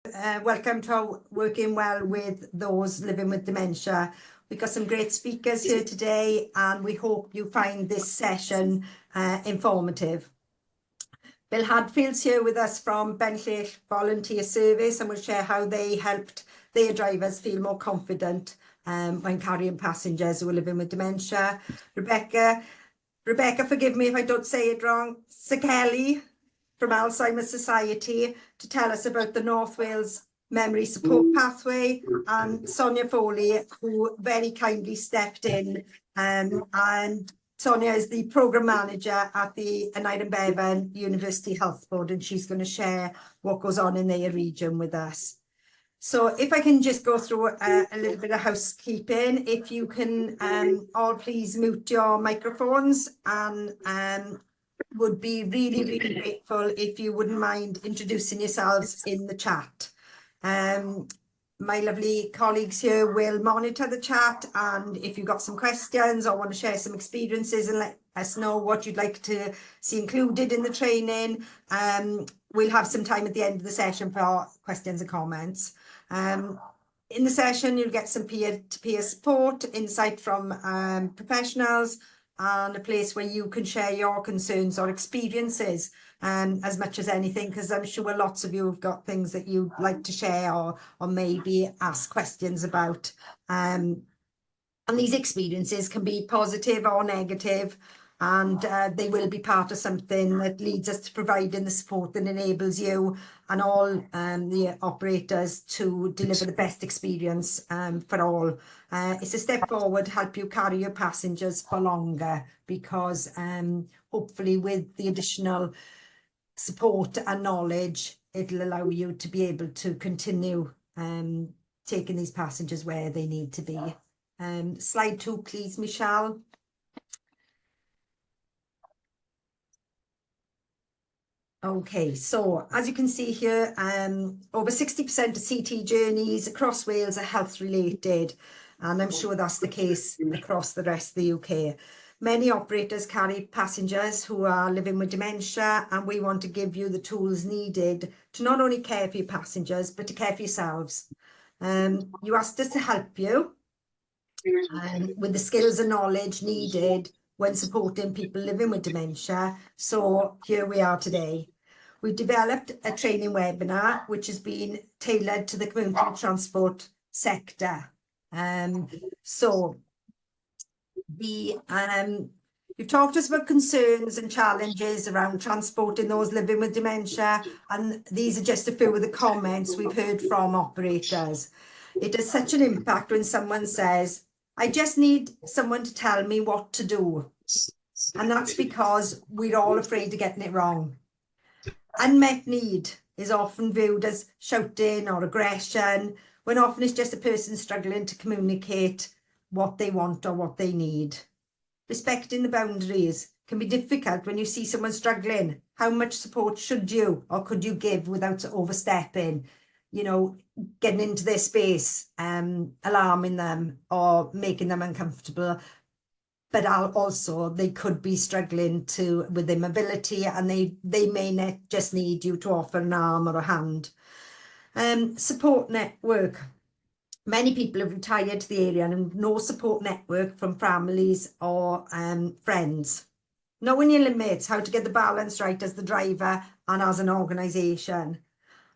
Welcome to our Working Well with Those Living with Dementia. We've got some great speakers here today, and we hope you find this session informative. Bill Hadfield's here with us from Bentley Volunteer Service, and will share how they helped their drivers feel more confident when carrying passengers who are living with dementia. Rebecca, forgive me if I don't say it wrong, Kelly from Alzheimer's Society to tell us about the North Wales Memory Support Pathway, and Sonia Foley, who very kindly stepped in, and Sonia is the Programme Manager at the Aneurin Bevan University Health Board, and she's going to share what goes on in their region with us. So if I can just go through a little bit of housekeeping, if you can all please mute your microphones, and would be really grateful if you wouldn't mind introducing yourselves in the chat. My lovely colleagues here will monitor the chat, and if you've got some questions or want to share some experiences and let us know what you'd like to see included in the training, we'll have some time at the end of the session for questions and comments. In the session, you'll get some peer-to-peer support, insight from professionals, and a place where you can share your concerns or experiences as much as anything, because I'm sure lots of you have got things that you'd like to share or maybe ask questions about. And these experiences can be positive or negative, and they will be part of something that leads us to providing the support that enables you and all the operators to deliver the best experience for all. It's a step forward to help you carry your passengers for longer, because hopefully with the additional support and knowledge, it'll allow you to be able to continue taking these passengers where they need to be. Slide 2, please, Michelle. Okay, so as you can see here, over 60% of CT journeys across Wales are health related, and I'm sure that's the case across the rest of the UK. Many operators carry passengers who are living with dementia, and we want to give you the tools needed to not only care for your passengers, but to care for yourselves. You asked us to help you with the skills and knowledge needed when supporting people living with dementia. So here we are today. We developed a training webinar which has been tailored to the community transport sector. You've talked to us about concerns and challenges around transporting those living with dementia, and these are just a few of the comments we've heard from operators. It has such an impact when someone says, "I just need someone to tell me what to do." And that's because we're all afraid of getting it wrong. Unmet need is often viewed as shouting or aggression, when often it's just a person struggling to communicate what they want or what they need. Respecting the boundaries can be difficult when you see someone struggling. How much support should you or could you give without overstepping, getting into their space, alarming them or making them uncomfortable? But also they could be struggling with their mobility, and they may not just need you to offer an arm or a hand. Support network. Many people have retired to the area and have no support network from families or friends. Knowing your limits, how to get the balance right as the driver and as an organisation.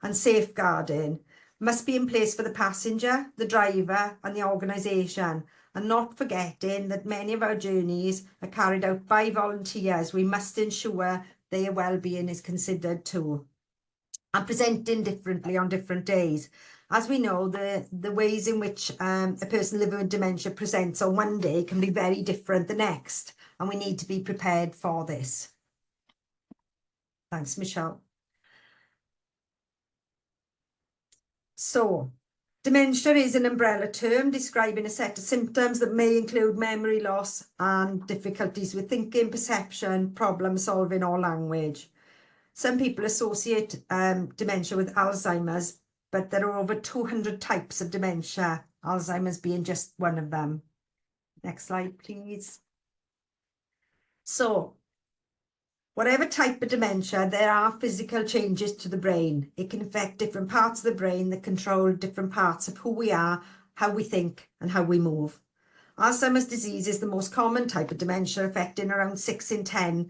And safeguarding must be in place for the passenger, the driver and the organisation. And not forgetting that many of our journeys are carried out by volunteers. We must ensure their well-being is considered too. And presenting differently on different days. As we know, the ways in which a person living with dementia presents on one day can be very different the next, and we need to be prepared for this. Thanks, Michelle. So, dementia is an umbrella term describing a set of symptoms that may include memory loss and difficulties with thinking, perception, problem solving or language. Some people associate dementia with Alzheimer's, but there are over 200 types of dementia, Alzheimer's being just one of them. Next slide, please. So, Whatever type of dementia, there are physical changes to the brain. It can affect different parts of the brain that control different parts of who we are, how we think, and how we move. Alzheimer's disease is the most common type of dementia, affecting around 6 in 10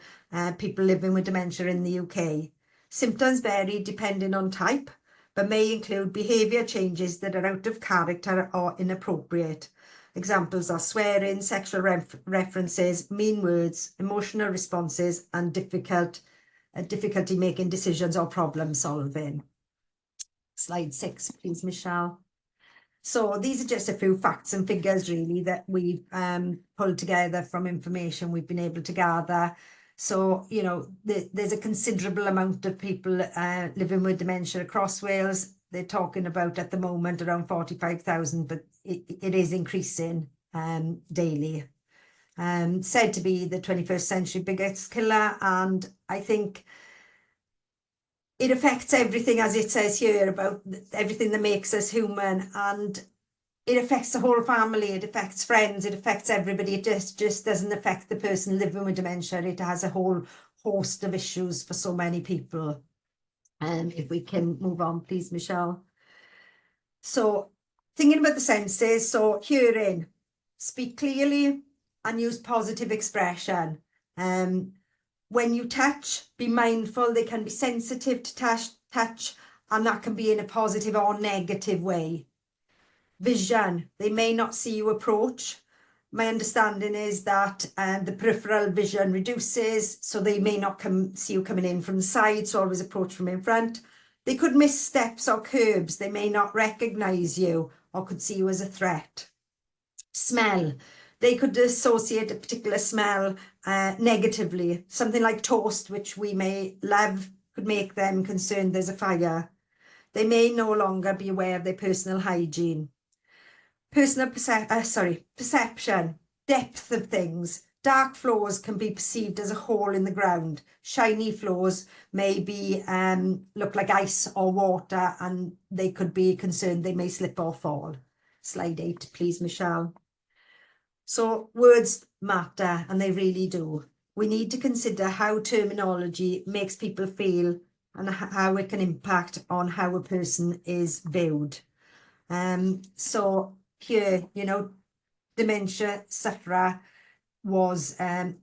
people living with dementia in the UK. Symptoms vary depending on type, but may include behaviour changes that are out of character or inappropriate. Examples are swearing, sexual references, mean words, emotional responses, and difficulty making decisions or problem solving. Slide 6, please, Michelle. So these are just a few facts and figures really that we've pulled together from information we've been able to gather. So, you know, there's a considerable amount of people living with dementia across Wales. They're talking about at the moment around 45,000, but it is increasing daily. Said to be the 21st century biggest killer, and I think it affects everything, as it says here, about everything that makes us human, and it affects the whole family, it affects friends, it affects everybody. It just doesn't affect the person living with dementia. It has a whole host of issues for so many people. If we can move on, please, Michelle. So thinking about the senses, so hearing, speak clearly and use positive expression. When you touch, be mindful. They can be sensitive to touch, and that can be in a positive or negative way. Vision, they may not see you approach. My understanding is that the peripheral vision reduces, so they may not see you coming in from the side, so always approach from in front. They could miss steps or curbs. They may not recognise you or could see you as a threat. Smell, they could associate a particular smell negatively. Something like toast, which we may love, could make them concerned there's a fire. They may no longer be aware of their personal hygiene. Personal perception, depth of things. Dark floors can be perceived as a hole in the ground. Shiny floors may be look like ice or water, and they could be concerned they may slip or fall. Slide 8, please, Michelle. So words matter, and they really do. We need to consider how terminology makes people feel and how it can impact on how a person is viewed. So here, you know, dementia sufferer was a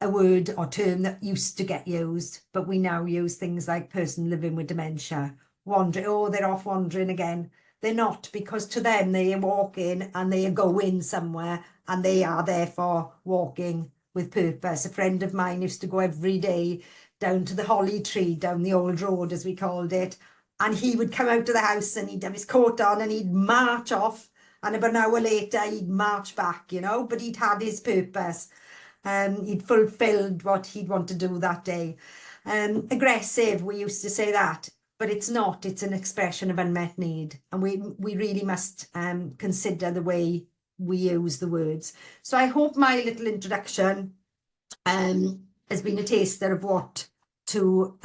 word or term that used to get used, but we now use things like person living with dementia. Wandering, oh, they're off wandering again. They're not, because to them they are walking and they are going somewhere, and they are therefore walking with purpose. A friend of mine used to go every day down to the holly tree, down the old road as we called it, and he would come out of the house and he'd have his coat on and he'd march off, and about an hour later he'd march back, you know, but he'd had his purpose. He'd fulfilled what he'd want to do that day. Aggressive, we used to say that, but it's not. It's an expression of unmet need, and we really must consider the way we use the words. So I hope my little introduction has been a taster of what to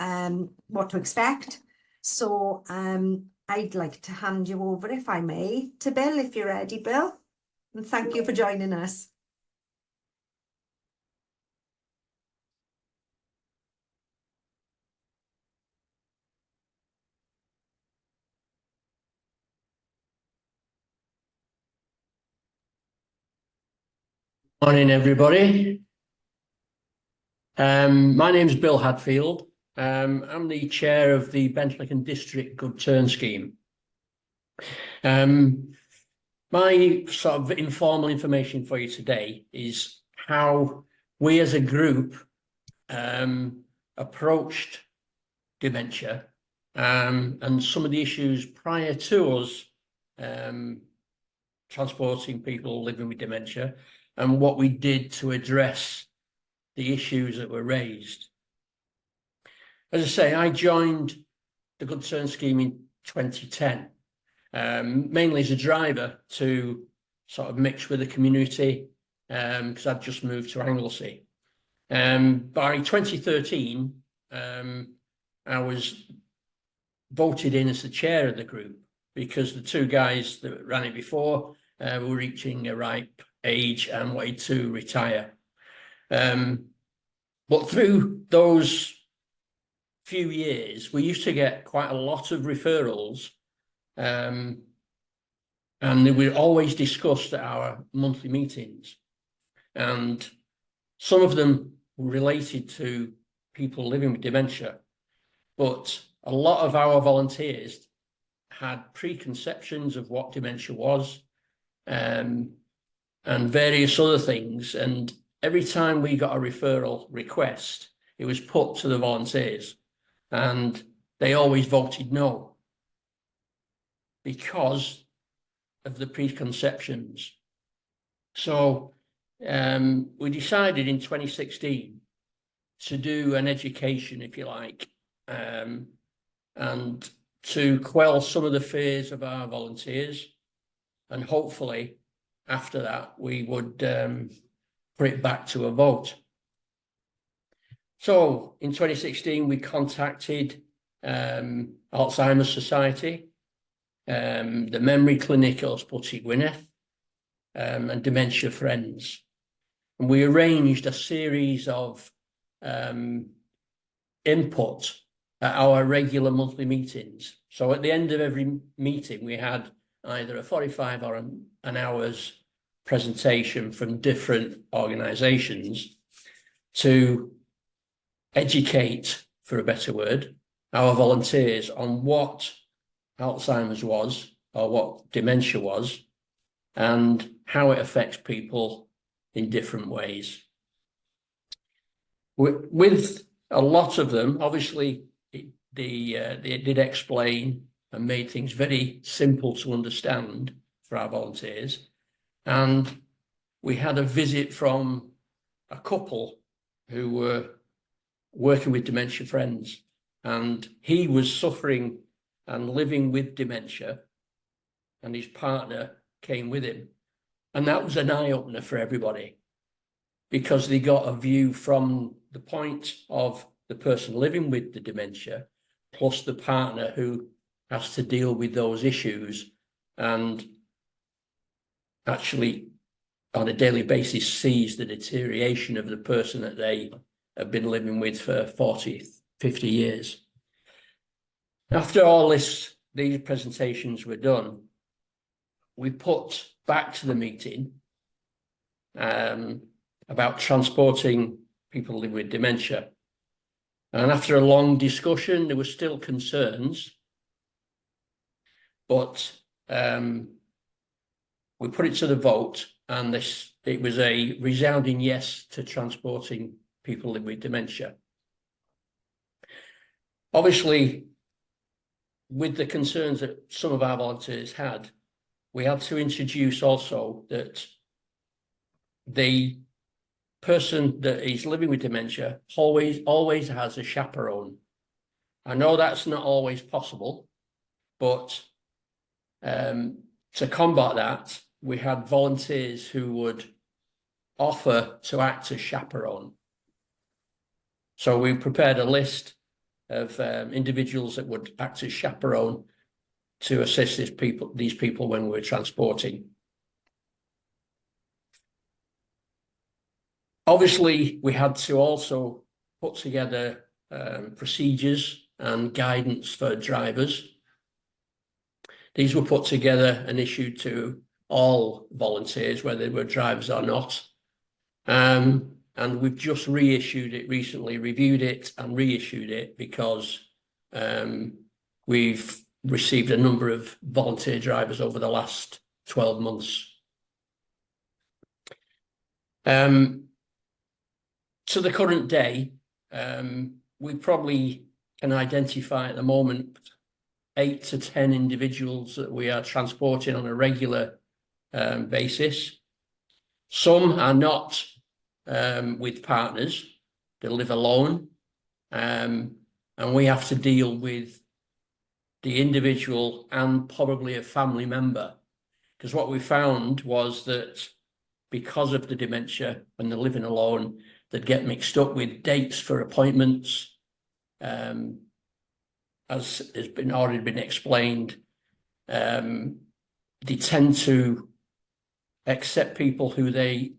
expect. So I'd like to hand you over, if I may, to Bill, if you're ready, Bill. And thank you for joining us. Morning, everybody. My name's Bill Hadfield. I'm the chair of the Bentley District Good Turn Scheme. My sort of informal information for you today is how we as a group approached dementia and some of the issues prior to us transporting people living with dementia, and what we did to address the issues that were raised. As I say, I joined the Good Turn Scheme in 2010, mainly as a driver to sort of mix with the community, because I'd just moved to Anglesey. By 2013, I was voted in as the chair of the group because the two guys that ran it before were reaching a ripe age and wanted to retire. But through those few years, we used to get quite a lot of referrals, and they were always discussed at our monthly meetings. And some of them were related to people living with dementia, but a lot of our volunteers had preconceptions of what dementia was, and various other things. And every time we got a referral request, it was put to the volunteers, and they always voted no because of the preconceptions. So we decided in 2016 to do an education, if you like, and to quell some of the fears of our volunteers. And hopefully after that, we would put it back to a vote. So in 2016, we contacted Alzheimer's Society, the Memory Clinic Ysbyty Gwynedd, and Dementia Friends. And we arranged a series of input at our regular monthly meetings. So at the end of every meeting, we had either a 45 or an hour's presentation from different organisations to educate, for a better word, our volunteers on what Alzheimer's was, or what dementia was, and how it affects people in different ways. With a lot of them, obviously, they did explain and made things very simple to understand for our volunteers. And we had a visit from a couple who were working with Dementia Friends, and he was suffering and living with dementia, and his partner came with him. And that was an eye-opener for everybody, because they got a view from the point of the person living with the dementia, plus the partner who has to deal with those issues and actually on a daily basis sees the deterioration of the person that they have been living with for 40, 50 years. After all these presentations were done, we put back to the meeting about transporting people living with dementia. And after a long discussion, there were still concerns, but we put it to the vote, and it was a resounding yes to transporting people living with dementia. Obviously, with the concerns that some of our volunteers had, we had to introduce also that the person that is living with dementia always has a chaperone. I know that's not always possible, but to combat that, we had volunteers who would offer to act as chaperone. So we prepared a list of individuals that would act as chaperone to assist these people when we were transporting. Obviously, we had to also put together procedures and guidance for drivers. These were put together and issued to all volunteers, whether they were drivers or not. And we've just reissued it recently, reviewed it and reissued it, because we've received a number of volunteer drivers over the last 12 months. To the current day, we probably can identify at the moment 8 to 10 individuals that we are transporting on a regular basis. Some are not with partners, they live alone, and we have to deal with the individual and probably a family member, because what we found was that because of the dementia, when they're living alone, they'd get mixed up with dates for appointments. As has already been explained, they tend to accept people who they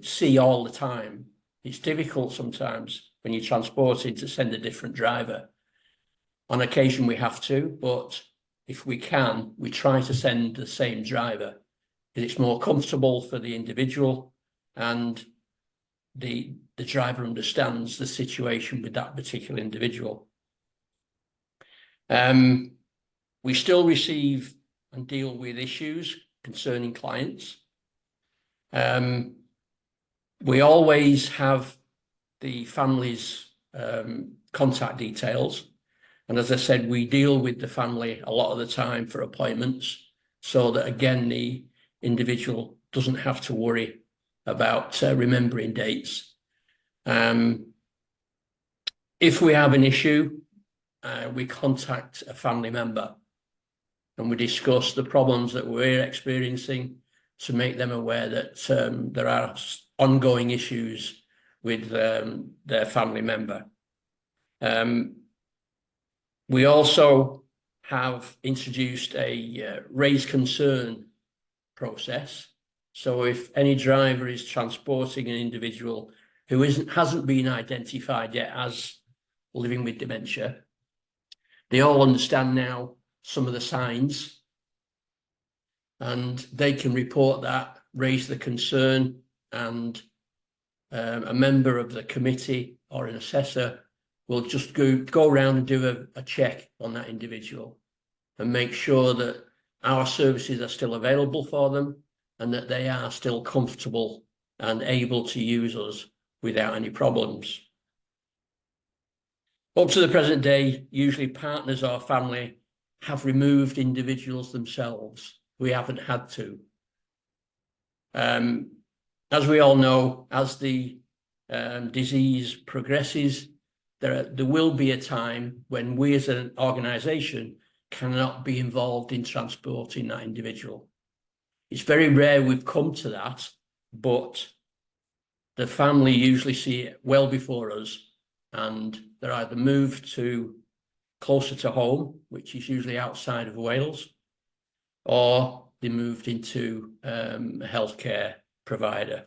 see all the time, It's difficult sometimes when you're transporting to send a different driver. On occasion we have to, but if we can, we try to send the same driver because it's more comfortable for the individual, and the driver understands the situation with that particular individual. We still receive and deal with issues concerning clients. We always have the family's contact details. And as I said, we deal with the family a lot of the time for appointments, so that, again, the individual doesn't have to worry about remembering dates. If we have an issue, we contact a family member and we discuss the problems that we're experiencing to make them aware that there are ongoing issues with their family member. We also have introduced a raise concern process. So if any driver is transporting an individual who hasn't been identified yet as living with dementia, they all understand now some of the signs, and they can report that, raise the concern, and a member of the committee or an assessor will just go around and do a check on that individual and make sure that our services are still available for them and that they are still comfortable and able to use us without any problems. Up to the present day, usually partners or family have removed individuals themselves. We haven't had to. As we all know, as the disease progresses, there will be a time when we as an organisation cannot be involved in transporting that individual. It's very rare we've come to that, but the family usually see it well before us, and they're either moved to closer to home, which is usually outside of Wales, or they moved into a healthcare provider.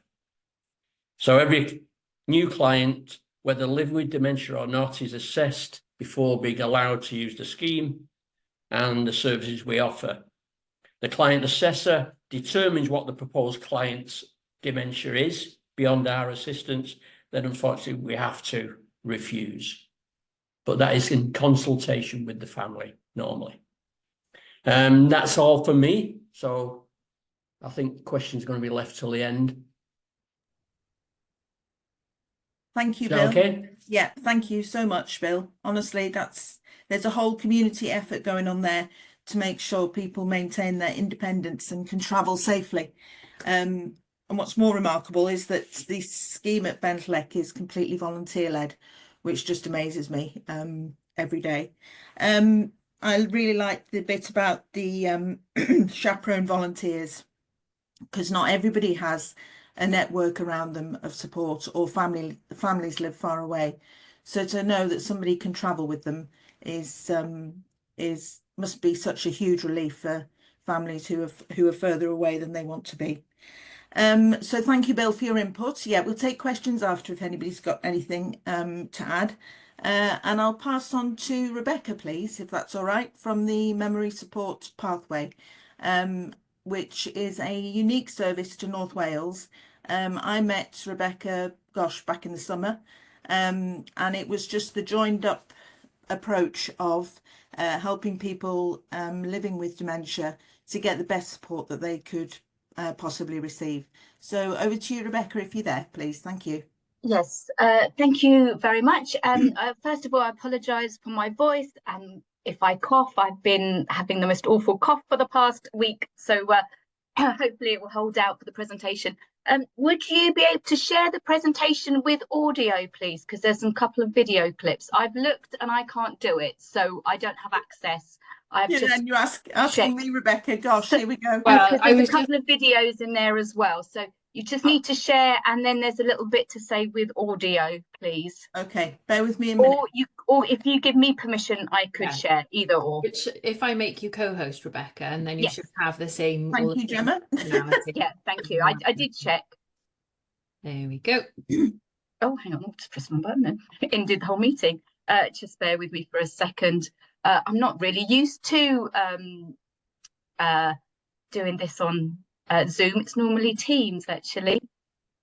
So every new client, whether living with dementia or not, is assessed before being allowed to use the scheme and the services we offer. The client assessor determines what the proposed client's dementia is beyond our assistance. Then unfortunately we have to refuse, but that is in consultation with the family normally. That's all for me, so I think the question's going to be left till the end. Thank you, Is that Bill. okay? Yeah, thank you so much, Bill. Honestly, there's a whole community effort going on there to make sure people maintain their independence and can travel safely. And what's more remarkable is that the scheme at Bentley is completely volunteer-led, which just amazes me every day. I really like the bit about the chaperone volunteers, because not everybody has a network around them of support, or families live far away. So to know that somebody can travel with them must be such a huge relief for families who are further away than they want to be. So thank you, Bill, for your input. Yeah, we'll take questions after if anybody's got anything to add. And I'll pass on to Rebecca, please, if that's all right, from the Memory Support Pathway, which is a unique service to North Wales. I met Rebecca, back in the summer, and it was just the joined up approach of helping people living with dementia to get the best support that they could possibly receive. So over to you, Rebecca, if you're there, please. Thank you. Yes, thank you very much. And first of all, I apologise for my voice, and if I cough, I've been having the most awful cough for the past week, so hopefully it will hold out for the presentation. Would you be able to share the presentation with audio, please? Because there's some couple of video clips. I've looked and I can't do it, so I don't have access. I've Yeah, just and you're asking me, Rebecca. Gosh, here we go. Well, there's a couple of videos in there as well, so you just need to share, and then there's a little bit to say with audio, please. Okay, bear with me a minute. Or if you give me permission, I could share, either or. If I make you co-host, Rebecca, and then you Yes. should have the same. Thank you, Gemma. Yeah, thank you. I did check. There we go. Oh, hang on, I'll just press my button and ended the whole meeting. Just bear with me for a second. I'm not really used to doing this on Zoom. It's normally Teams, actually.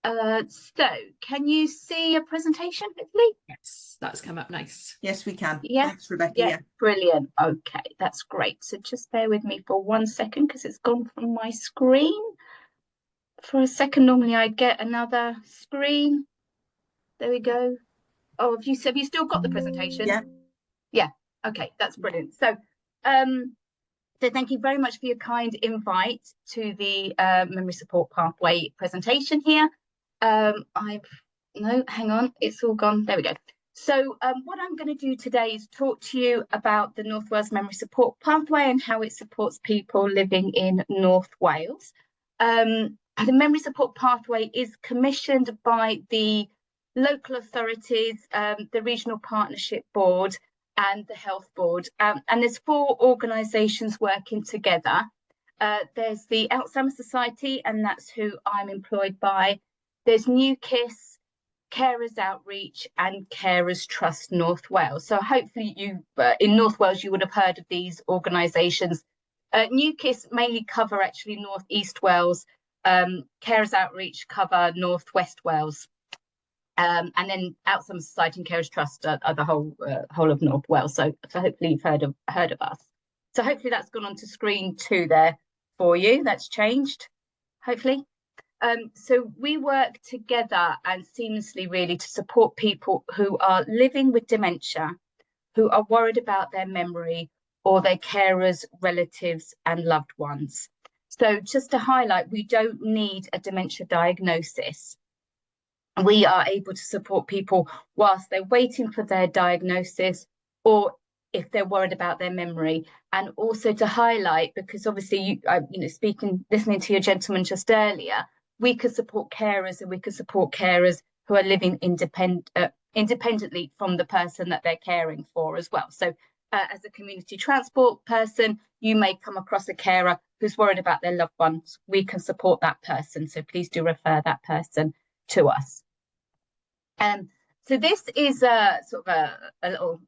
So can you see a presentation, hopefully? Yes, that's come up nice. Yes, we can. Yeah. Thanks, Rebecca. Yeah, Yeah. brilliant. Okay, that's great. So just bear with me for 1 second because it's gone from my screen. For a second, normally I get another screen. There we go. Oh, have you still got the presentation? Yeah. Yeah. Okay, that's brilliant. So thank you very much for your kind invite to the memory support pathway presentation here. No, hang on, it's all gone. There we go. So what I'm going to do today is talk to you about the North Wales Memory Support Pathway and how it supports people living in North Wales. The Memory Support Pathway is commissioned by the local authorities, the Regional Partnership Board and the Health Board. And there's 4 organisations working together. There's the Alzheimer's Society, and that's who I'm employed by. There's New KISS, Carers Outreach and Carers Trust North Wales. So hopefully you, in North Wales, you would have heard of these organisations. New KISS mainly cover actually North East Wales, Carers Outreach cover North West Wales. And then Alzheimer's Society and Carers Trust are the whole of North Wales. So hopefully you've heard of us. So hopefully that's gone onto screen 2 there for you. That's changed, hopefully. So we work together and seamlessly really to support people who are living with dementia, who are worried about their memory or their carers, relatives and loved ones. So just to highlight, we don't need a dementia diagnosis. We are able to support people whilst they're waiting for their diagnosis or if they're worried about their memory. And also to highlight, because obviously, listening to your gentleman just earlier, we could support carers and we could support carers who are living independently from the person that they're caring for as well. So as a community transport person, you may come across a carer who's worried about their loved ones. We can support that person. So please do refer that person to us. So this is a sort of a little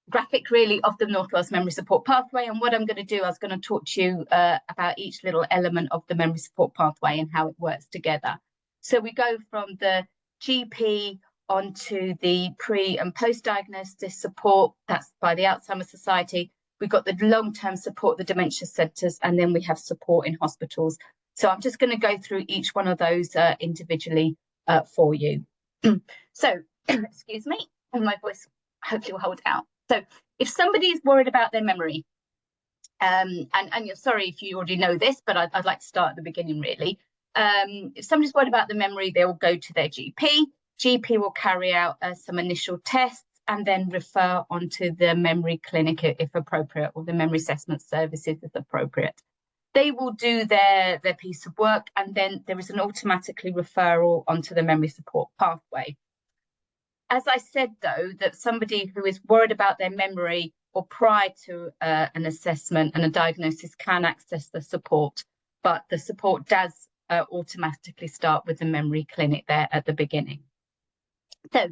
graphic really of the North Wales Memory Support Pathway. And what I'm going to do, I was going to talk to you about each little element of the Memory Support Pathway and how it works together. So we go from the GP onto the pre and post-diagnosis support, that's by the Alzheimer's Society. We've got the long-term support, the dementia centres, and then we have support in hospitals. So I'm just going to go through each one of those individually for you. So, excuse me, and my voice hopefully will hold out. So if somebody is worried about their memory, and you're sorry if you already know this, but I'd like to start at the beginning really. If somebody's worried about the memory, they will go to their GP. GP will carry out some initial tests and then refer onto the memory clinic if appropriate, or the memory assessment services if appropriate. They will do their piece of work, and then there is an automatically referral onto the memory support pathway. As I said, though, that somebody who is worried about their memory or prior to an assessment and a diagnosis can access the support, but the support does automatically start with the memory clinic there at the beginning. So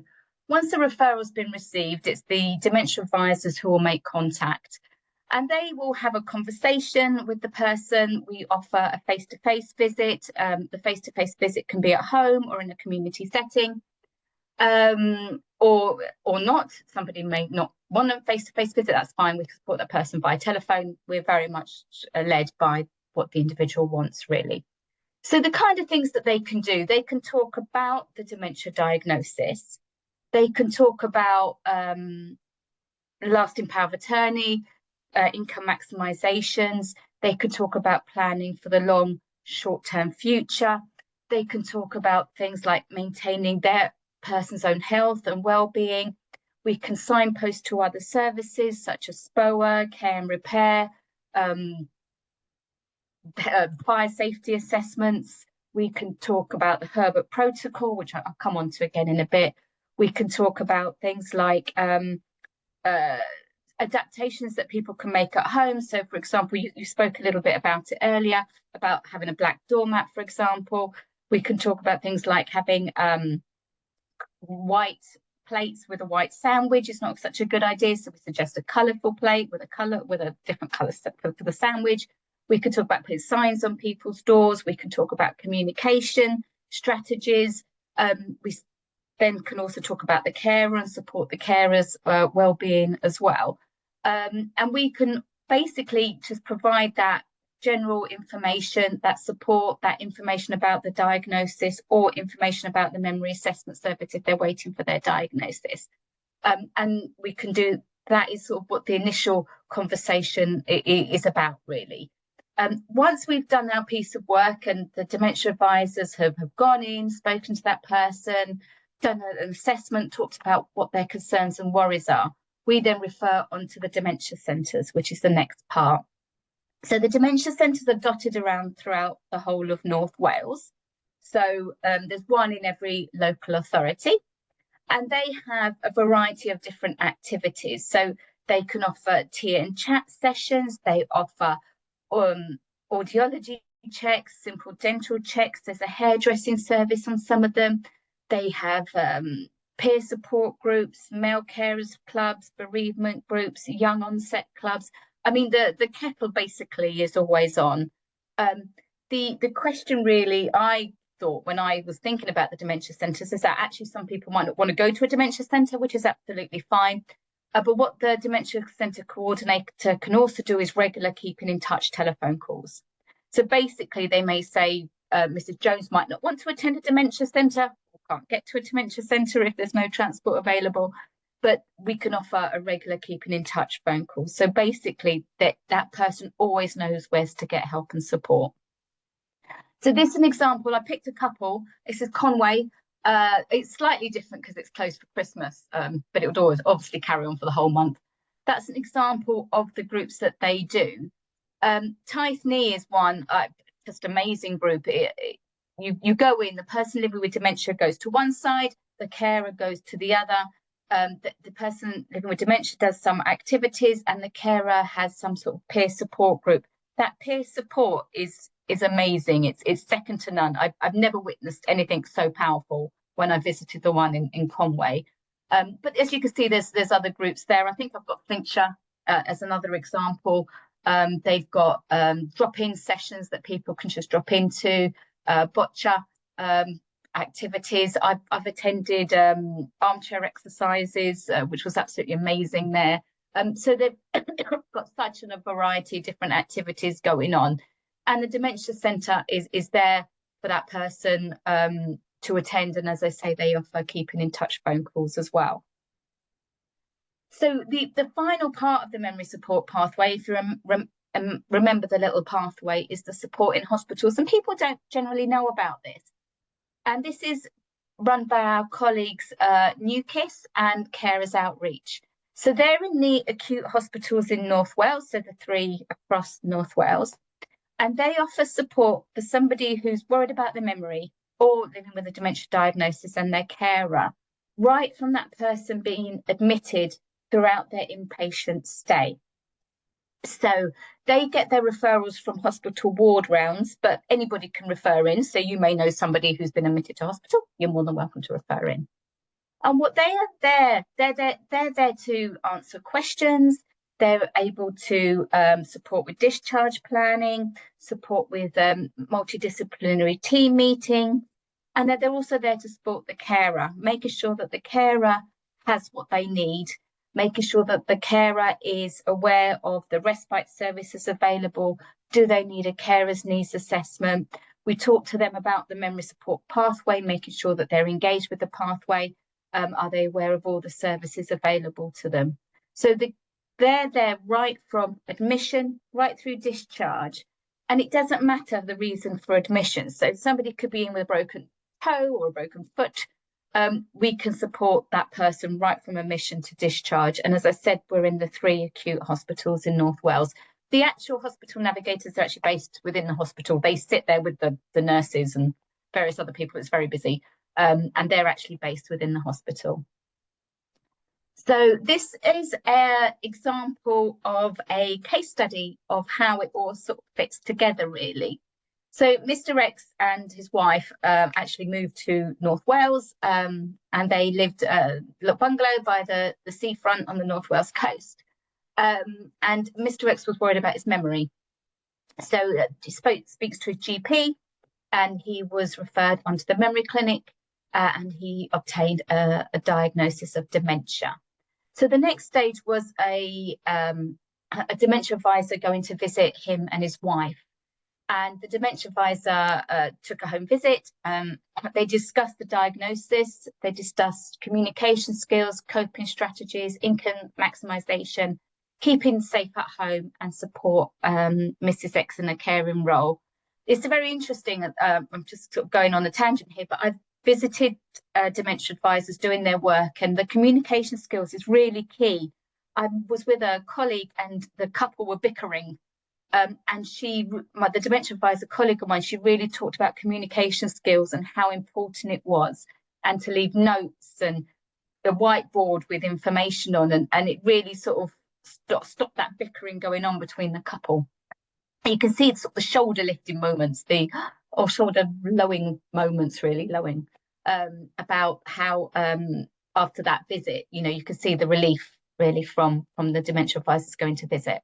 once the referral has been received, it's the dementia advisors who will make contact. And they will have a conversation with the person. We offer a face-to-face visit. The face-to-face visit can be at home or in a community setting, or not. Somebody may not want a face-to-face visit. That's fine. We can support that person by telephone. We're very much led by what the individual wants, really. So the kind of things that they can do, they can talk about the dementia diagnosis. They can talk about lasting power of attorney, income maximizations. They could talk about planning for the long, short-term future. They can talk about things like maintaining their person's own health and well-being. We can signpost to other services such as SPOA, care and repair, fire safety assessments. We can talk about the Herbert protocol, which I'll come on to again in a bit. We can talk about things like adaptations that people can make at home. So, for example, you spoke a little bit about it earlier, about having a black doormat, for example. We can talk about things like having white plates with a white sandwich is not such a good idea, so we suggest a colourful plate with a different colour for the sandwich. We could talk about putting signs on people's doors. We can talk about communication strategies. We then can also talk about the carer and support the carers' well-being as well. And we can basically just provide that general information, that support, that information about the diagnosis, or information about the memory assessment service if they're waiting for their diagnosis. And we can do that is sort of what the initial conversation is about, really. Once we've done our piece of work and the dementia advisors have gone in, spoken to that person, done an assessment, talked about what their concerns and worries are, we then refer on to the dementia centres, which is the next part. So the dementia centres are dotted around throughout the whole of North Wales. So there's one in every local authority, and they have a variety of different activities. So they can offer tea and chat sessions, they offer audiology checks, simple dental checks, there's a hairdressing service on some of them. They have peer support groups, male carers clubs, bereavement groups, young onset clubs. I mean, the kettle basically is always on. The question really, I thought when I was thinking about the dementia centres, is that actually some people might not want to go to a dementia centre, which is absolutely fine. But what the dementia centre coordinator can also do is regular keeping in touch telephone calls. So basically they may say, Mrs. Jones might not want to attend a dementia centre, or can't get to a dementia centre if there's no transport available, but we can offer a regular keeping in touch phone call. So basically that person always knows where to get help and support. So this is an example. I picked a couple. This is Conway. It's slightly different because it's closed for Christmas, but it would always obviously carry on for the whole month. That's an example of the groups that they do. Tithe Knee is one, just amazing group. You go in, the person living with dementia goes to one side, the carer goes to the other. The person living with dementia does some activities, and the carer has some sort of peer support group. That peer support is amazing. It's second to none. I've never witnessed anything so powerful when I visited the one in Conway. But as you can see, there's other groups there. I think I've got Flintshire as another example. They've got drop-in sessions that people can just drop into, boccia activities. I've attended armchair exercises, which was absolutely amazing there. So they've got such a variety of different activities going on. And the dementia centre is there for that person to attend. And as I say, they offer keeping in touch phone calls as well. So the final part of the memory support pathway, if you remember the little pathway, is the support in hospitals. And people don't generally know about this. And this is run by our colleagues, NewKISS and Carers Outreach. So they're in the acute hospitals in North Wales, so the 3 across North Wales. And they offer support for somebody who's worried about their memory or living with a dementia diagnosis and their carer, right from that person being admitted throughout their inpatient stay. So they get their referrals from hospital ward rounds, but anybody can refer in. So you may know somebody who's been admitted to hospital, you're more than welcome to refer in. And what they are they're there to answer questions. They're able to support with discharge planning, support with multidisciplinary team meeting, and they're also there to support the carer, making sure that the carer has what they need, making sure that the carer is aware of the respite services available. Do they need a carer's needs assessment? We talk to them about the memory support pathway, making sure that they're engaged with the pathway. Are they aware of all the services available to them? So they're there right from admission, right through discharge. And it doesn't matter the reason for admission. So somebody could be in with a broken toe or a broken foot. We can support that person right from admission to discharge. And as I said, we're in the 3 acute hospitals in North Wales. The actual hospital navigators are actually based within the hospital. They sit there with the nurses and various other people. It's very busy. And they're actually based within the hospital. So this is an example of a case study of how it all sort of fits together, really. So Mr. X and his wife actually moved to North Wales, and they lived a little bungalow by the seafront on the North Wales coast. And Mr. X was worried about his memory. So he speaks to his GP, and he was referred onto the memory clinic, and he obtained a diagnosis of dementia. So the next stage was a dementia advisor going to visit him and his wife. And the dementia advisor took a home visit. They discussed the diagnosis, they discussed communication skills, coping strategies, income maximization, keeping safe at home, and support Mrs. X in a caring role. It's very interesting. I'm just sort of going on a tangent here, but I've visited dementia advisors doing their work, and the communication skills is really key. I was with a colleague and the couple were bickering. And the dementia advisor colleague of mine, she really talked about communication skills and how important it was, and to leave notes and the whiteboard with information on, and it really sort of stopped that bickering going on between the couple. And you can see sort of the shoulder lifting moments, or shoulder lowering moments, really lowing, about how after that visit, you can see the relief really from the dementia advisors going to visit.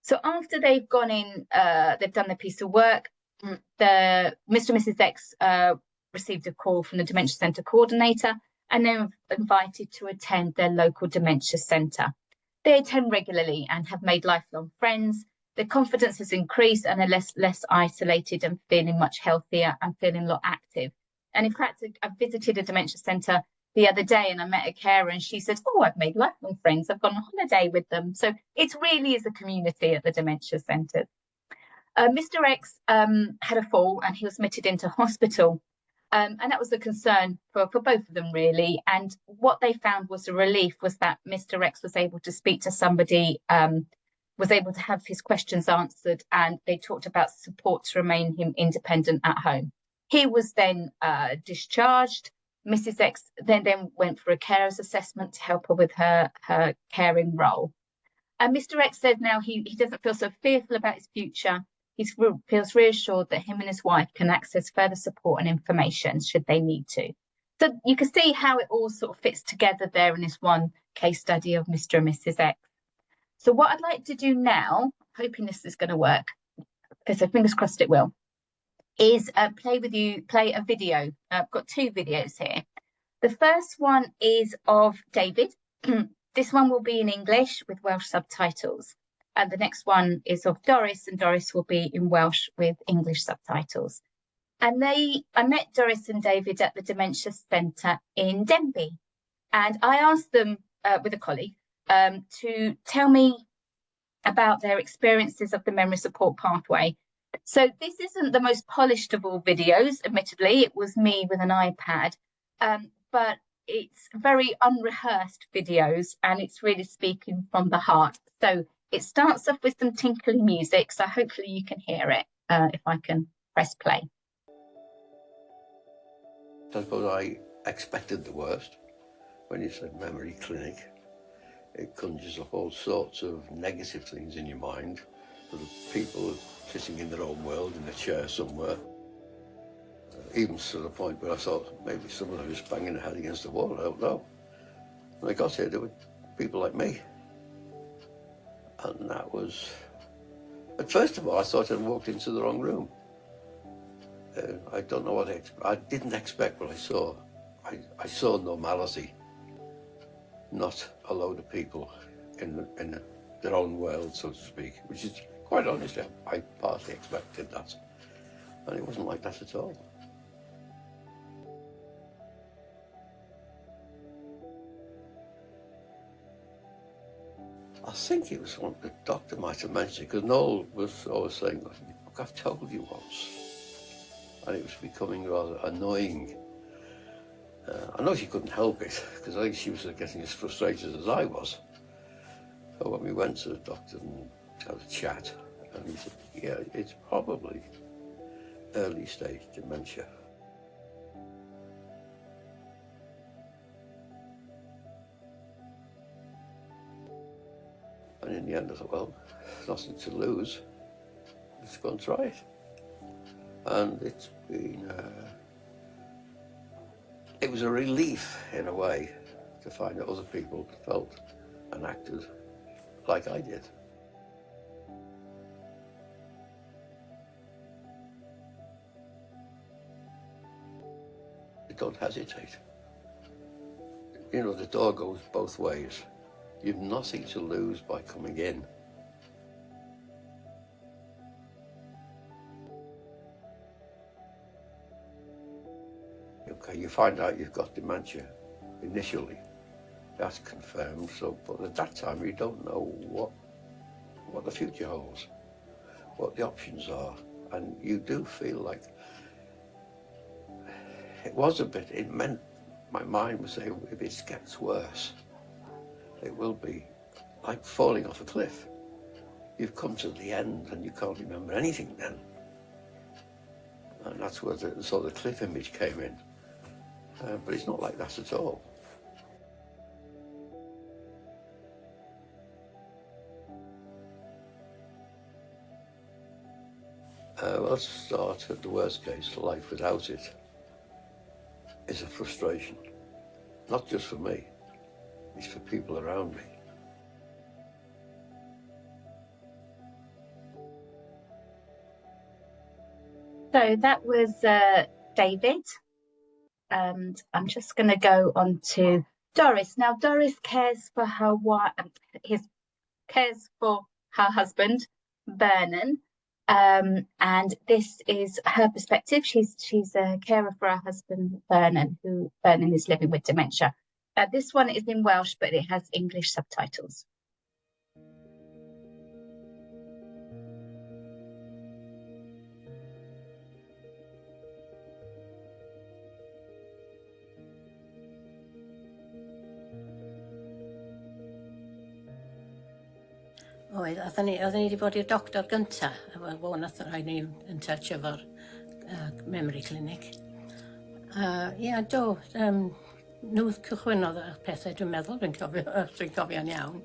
So after they've gone in, they've done their piece of work, Mr. and Mrs. X received a call from the Dementia Centre coordinator, and they were invited to attend their local dementia centre. They attend regularly and have made lifelong friends. Their confidence has increased and are less isolated and feeling much healthier and feeling a lot active. And in fact, I visited a dementia centre the other day, and I met a carer, and she said, "Oh, I've made lifelong friends. I've gone on holiday with them." So it really is a community at the dementia centre. Mr. X had a fall, and he was admitted into hospital, and that was a concern for both of them, really. And what they found was a relief was that Mr. X was able to speak to somebody, was able to have his questions answered, and they talked about support to remain him independent at home. He was then discharged. Mrs. X then went for a carer's assessment to help her with her caring role. And Mr. X said now he doesn't feel so fearful about his future. He feels reassured that him and his wife can access further support and information should they need to. So you can see how it all sort of fits together there in this one case study of Mr. and Mrs. X. So what I'd like to do now, hoping this is going to work, so fingers crossed it will, is play a video. I've got two videos here. The first one is of David. This one will be in English with Welsh subtitles. And the next one is of Doris, and Doris will be in Welsh with English subtitles. And I met Doris and David at the Dementia Centre in Denbigh. And I asked them, with a colleague, to tell me about their experiences of the memory support pathway. So this isn't the most polished of all videos, admittedly. It was me with an iPad, but it's very unrehearsed videos, and it's really speaking from the heart. So it starts off with some tinkly music, so hopefully you can hear it if I can press play. I suppose I expected the worst. When you said memory clinic, it conjures up all sorts of negative things in your mind. Sort of people sitting in their own world in a chair somewhere. Even to the point where I thought maybe someone was banging their head against the wall, I don't know. When I got here, there were people like me. And that was, at first of all, I thought I'd walked into the wrong room. I don't know what I didn't expect what I saw. I saw normality, not a load of people in their own world, so to speak, which is, quite honestly, I partly expected that. And it wasn't like that at all. I think it was one the doctor might have mentioned, because Noel was always saying, "Look, I've told you once." And it was becoming rather annoying. I know she couldn't help it, because I think she was getting as frustrated as I was. So when we went to the doctor and had a chat, and he said, "Yeah, it's probably early stage dementia." And in the end I thought, well, nothing to lose. Let's go and try it. And it's been, it was a relief in a way to find that other people felt and acted like I did. Don't hesitate. You know, the door goes both ways. You've nothing to lose by coming in. Okay, you find out you've got dementia initially. That's confirmed, so, but at that time you don't know what the future holds, what the options are, and you do feel like it was a bit, it meant, my mind was saying, if it gets worse, it will be like falling off a cliff. You've come to the end and you can't remember anything then. And that's where the sort of cliff image came in. But it's not like that at all. Let's start at the worst case. Life without it is a frustration. Not just for me, it's for people around me. So that was David, and I'm just going to go on to Doris. Now, Doris cares for her husband, Vernon, and this is her perspective. She's a carer for her husband, Vernon, who Vernon is living with dementia. This one is in Welsh, but it has English subtitles. Oedden ni wedi bod i'r doctor gynta, efo fo nath rhoi ni yn touch efo'r memory clinic. Ie, do, nhw cychwynodd y pethau, dwi'n meddwl, dwi'n cofio'n iawn.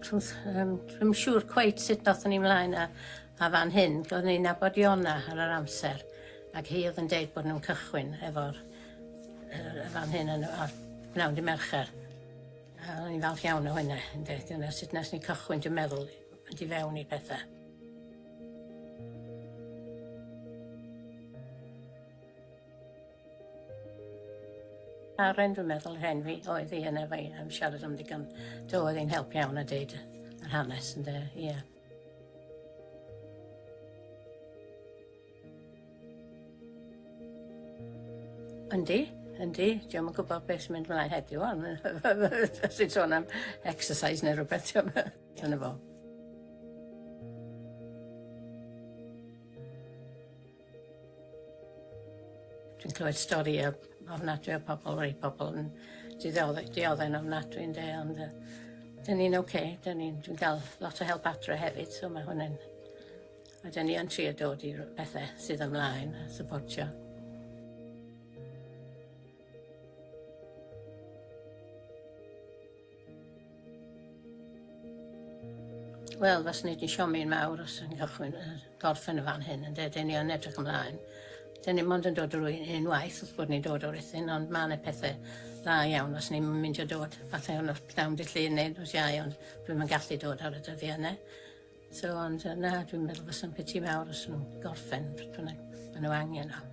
Dwi'n siŵr cweit sut dothon ni mlaen a fan hyn, oedden ni'n nabod Iona ar yr amser, ac hi oedd yn deud bod nhw'n cychwyn efo'r fan hyn ar Bnawn Dy Mercher. O'n i'n falch iawn o hynna, dyna sut nes ni cychwyn, dwi'n meddwl, yn di fewn i pethau. Aren, dwi'n meddwl, hen fi, oedd hi yna fe am siarad am ddigon. Do, oedd hi'n help iawn a deud yr hanes, ie. Yndi, diolch yn gwybod beth sy'n mynd mlaen heddiw, ond sy'n sôn am exercise neu rhywbeth, dyna fo. Dwi'n clywed stori ofnadwy o pobl, rei pobl yn dioddau'n ofnadwy yn de, ond dyn ni'n oce, dwi'n cael lot o help adre hefyd, so mae hwnna'n... A dyn ni yn trio dod i bethau sydd ymlaen, supportio. Wel, fas ni wedi siomi'n mawr os yn cychwyn gorffen y fan hyn, yn dyn ni yn edrych ymlaen. Dyn ni mond yn dod o'r unwaith, wrth bod ni'n dod o'r Rhuthun, ond mae yna pethau dda iawn os ni'n mynd o dod. Falle o'n o'r pnawn dy llun neu nos iau, ond dwi'n mynd gallu dod ar y dyddiau yna. So, ond na, dwi'n meddwl fas yn piti mawr os nhw'n gorffen, mae nhw angen o.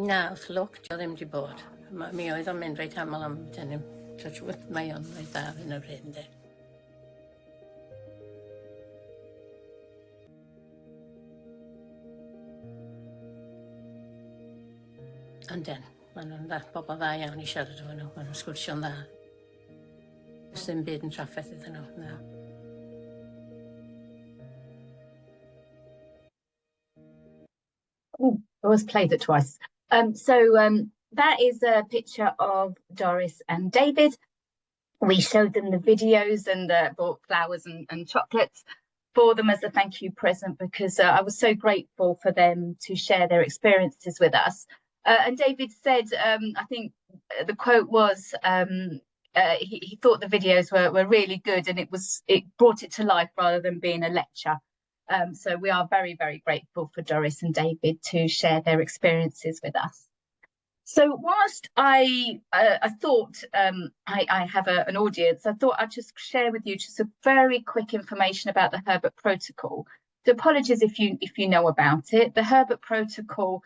Na, wrth lwc, dio ddim wedi bod. Mi oedd o'n mynd reit aml am dyn touch wood, mae o'n reit dda yn yr hyn, de. Yndyn, maen nhw'n bobl dda iawn i siarad efo nhw, maen nhw'n sgwrsio'n dda. Does ddim byd yn trafferth iddyn nhw, na. Oh, I was played it twice. That is a picture of Doris and David. We showed them the videos and bought flowers and chocolates for them as a thank you present because I was so grateful for them to share their experiences with us. And David said, I think the quote was, he thought the videos were really good, and it brought it to life rather than being a lecture. So we are very, very grateful for Doris and David to share their experiences with us. So whilst I thought I have an audience, I thought I'd just share with you just a very quick information about the Herbert Protocol. So apologies if you know about it. The Herbert Protocol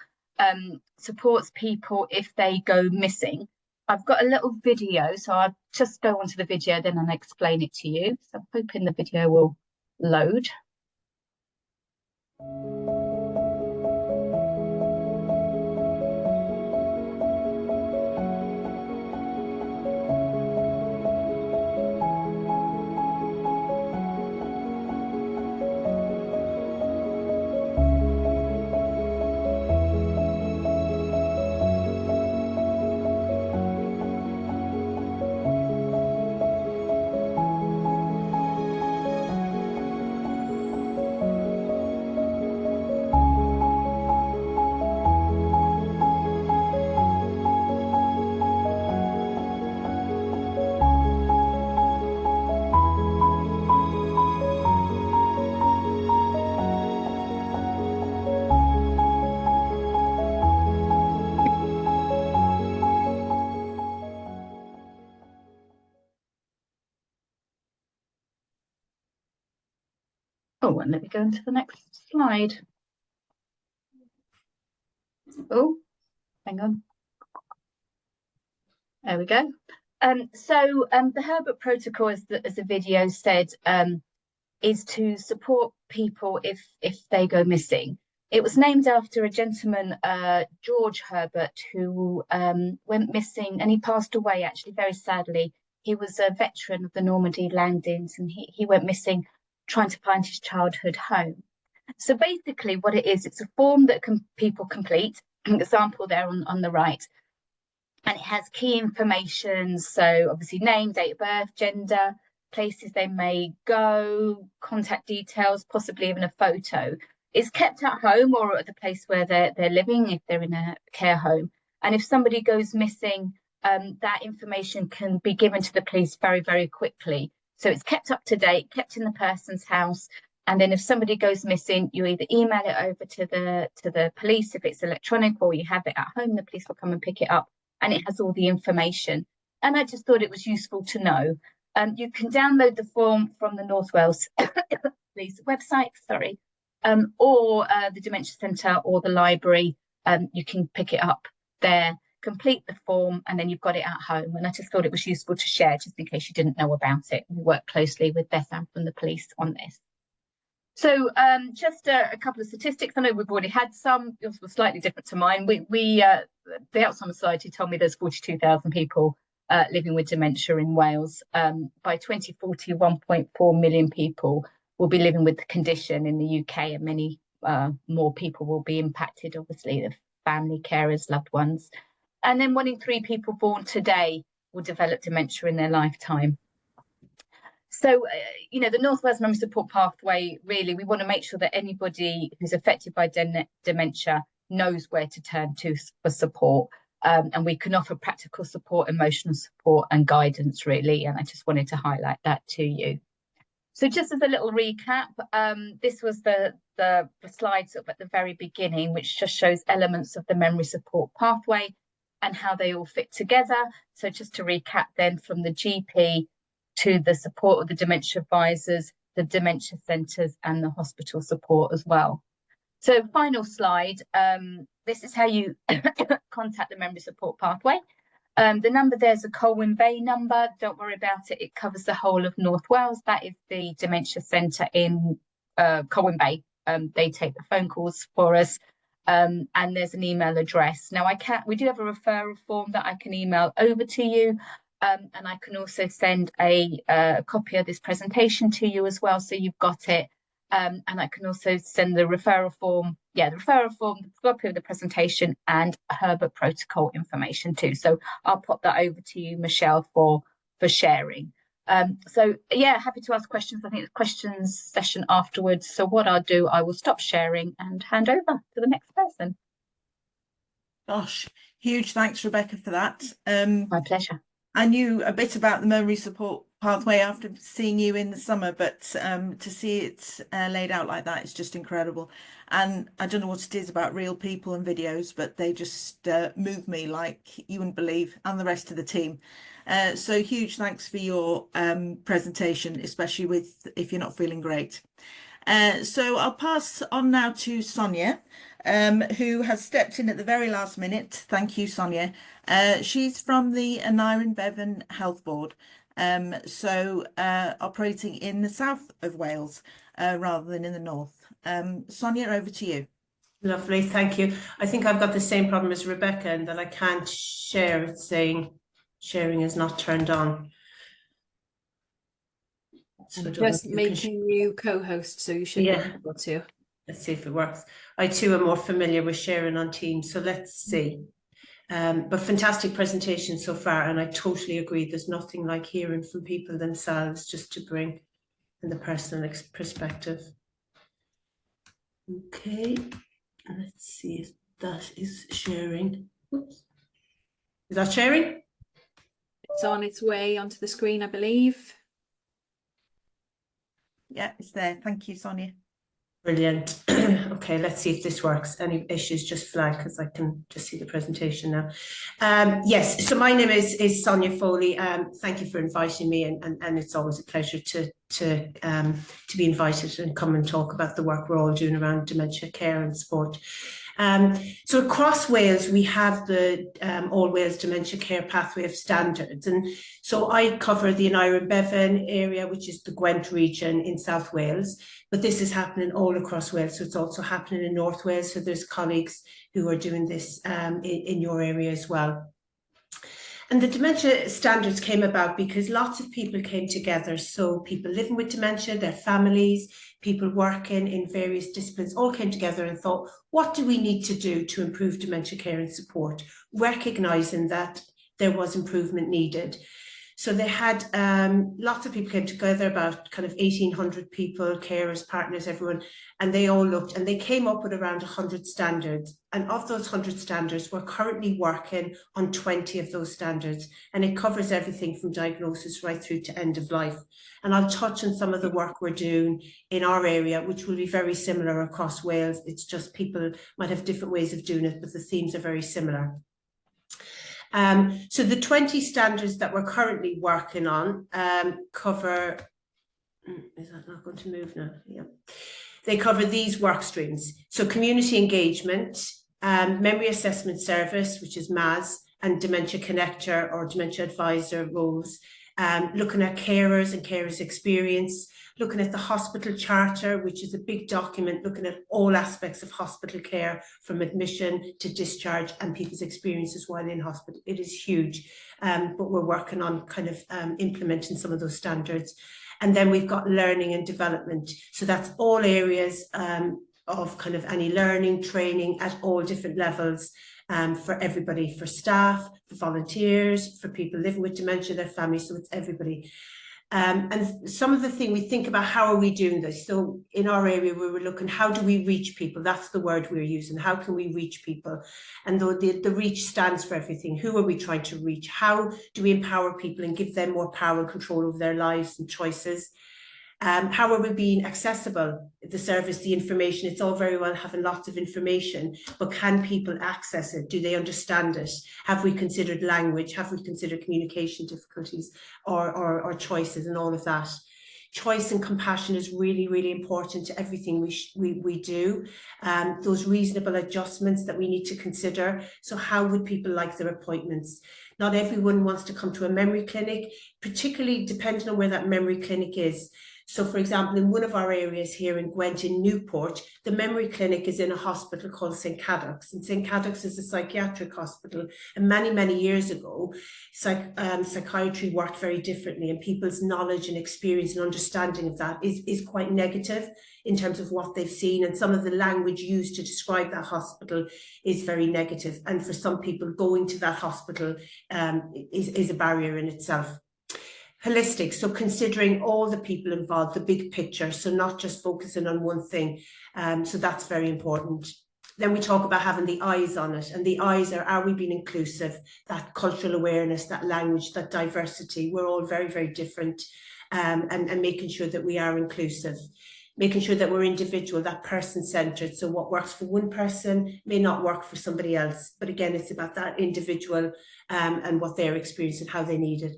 supports people if they go missing. I've got a little video, so I'll just go onto the video, then I'll explain it to you. So I'm hoping the video will load. Oh, and let me go into the next slide. Oh, hang on. There we go. So the Herbert Protocol, as the video said, is to support people if they go missing. It was named after a gentleman, George Herbert, who went missing, and he passed away actually very sadly. He was a veteran of the Normandy landings, and he went missing trying to find his childhood home. So basically what it is, it's a form that people complete, an example there on the right, and it has key information, so obviously name, date of birth, gender, places they may go, contact details, possibly even a photo. It's kept at home or at the place where they're living if they're in a care home. And if somebody goes missing, that information can be given to the police very, very quickly. So it's kept up to date, kept in the person's house. And then if somebody goes missing, you either email it over to the police if it's electronic, or you have it at home, the police will come and pick it up, and it has all the information. And I just thought it was useful to know. You can download the form from the North Wales Police website, or the Dementia Centre or the library. You can pick it up there, complete the form, and then you've got it at home. And I just thought it was useful to share, just in case you didn't know about it. We work closely with Bethan from the police on this. So just a couple of statistics. I know we've already had some. Yours were slightly different to mine. The Alzheimer's Society told me there's 42,000 people living with dementia in Wales. By 2040, 1.4 million people will be living with the condition in the UK, and many more people will be impacted, obviously, the family, carers, loved ones. And then 1 in 3 people born today will develop dementia in their lifetime. So, the North Wales Memory Support Pathway, really, we want to make sure that anybody who's affected by dementia knows where to turn to for support. And we can offer practical support, emotional support and guidance, really. And I just wanted to highlight that to you. So just as a little recap, this was the slides up at the very beginning, which just shows elements of the memory support pathway and how they all fit together. So just to recap then, from the GP to the support of the dementia advisors, the dementia centres and the hospital support as well. So final slide, this is how you contact the memory support pathway. The number there's a Colwyn Bay number, don't worry about it, it covers the whole of North Wales. That is the dementia centre in Colwyn Bay. They take the phone calls for us, and there's an email address. Now we do have a referral form that I can email over to you, and I can also send a copy of this presentation to you as well, so you've got it. And I can also send the referral form, the copy of the presentation and Herbert Protocol information too. So I'll pop that over to you, Michelle, for sharing. So yeah, happy to ask questions. I think the questions session afterwards. So what I'll do, I will stop sharing and hand over to the next person. Gosh, huge thanks, Rebecca, for that. My pleasure. I knew a bit about the memory support pathway after seeing you in the summer, but to see it laid out like that is just incredible. And I don't know what it is about real people and videos, but they just move me like you wouldn't believe, and the rest of the team. So huge thanks for your presentation, especially if you're not feeling great. So I'll pass on now to Sonia, who has stepped in at the very last minute. Thank you, Sonia. She's from the Aneurin Bevan Health Board, operating in the south of Wales rather than in the north. Sonia, over to you. Lovely, thank you. I think I've got the same problem as Rebecca in that I can't share. It's saying sharing is not turned on. So I'm just making you co-host, so you should be able to. Let's see if it works. I too am more familiar with sharing on Teams, so let's see. But fantastic presentation so far, and I totally agree. There's nothing like hearing from people themselves just to bring in the personal perspective. Okay, let's see if that is sharing. Oops. Is that sharing? It's on its way onto the screen, I believe. Yeah, it's there. Thank you, Sonia. Brilliant. Okay, let's see if this works. Any issues, just flag, because I can just see the presentation now. Yes, so my name is Sonia Foley. Thank you for inviting me, and it's always a pleasure to be invited and come and talk about the work we're all doing around dementia care and support. So across Wales, we have the All Wales Dementia Care Pathway of Standards. And so I cover the Aneurin Bevan area, which is the Gwent region in South Wales. But this is happening all across Wales. So it's also happening in North Wales. So there's colleagues who are doing this in your area as well. And the dementia standards came about because lots of people came together. So people living with dementia, their families, people working in various disciplines all came together and thought, what do we need to do to improve dementia care and support, recognising that there was improvement needed. So they had lots of people came together, about kind of 1,800 people, carers, partners, everyone, and they all looked and they came up with around 100 standards. And of those 100 standards, we're currently working on 20 of those standards, and it covers everything from diagnosis right through to end of life. And I'll touch on some of the work we're doing in our area, which will be very similar across Wales. It's just people might have different ways of doing it, but the themes are very similar. So the 20 standards that we're currently working on cover, is that not going to move now? Yeah. They cover these work streams. So community engagement, memory assessment service, which is MAS, and dementia connector or dementia advisor roles, looking at carers and carers experience, looking at the hospital charter, which is a big document looking at all aspects of hospital care from admission to discharge and people's experiences while in hospital. It is huge, but we're working on kind of implementing some of those standards. And then we've got learning and development. So that's all areas of kind of any learning, training at all different levels for everybody, for staff, for volunteers, for people living with dementia, their families, so it's everybody. And some of the thing we think about, how are we doing this? So in our area, we were looking, how do we reach people? That's the word we're using. How can we reach people? And the reach stands for everything. Who are we trying to reach? How do we empower people and give them more power and control over their lives and choices? How are we being accessible? The service, the information, it's all very well having lots of information, but can people access it? Do they understand it? Have we considered language? Have we considered communication difficulties or choices and all of that? Choice and compassion is really, really important to everything we do. Those reasonable adjustments that we need to consider. So how would people like their appointments? Not everyone wants to come to a memory clinic, particularly depending on where that memory clinic is. So, for example, in one of our areas here in Gwent in Newport, the memory clinic is in a hospital called St Cadoc's. And St Cadoc's is a psychiatric hospital. And many, many years ago, psychiatry worked very differently, and people's knowledge and experience and understanding of that is quite negative in terms of what they've seen. And some of the language used to describe that hospital is very negative. And for some people, going to that hospital is a barrier in itself. Holistic, so considering all the people involved, the big picture, so not just focusing on one thing. So that's very important. Then we talk about having the eyes on it, and the eyes are we being inclusive, that cultural awareness, that language, that diversity. We're all very, very different, and making sure that we are inclusive, making sure that we're individual, that person-centred. So what works for one person may not work for somebody else. But again, it's about that individual and what they're experiencing, how they need it.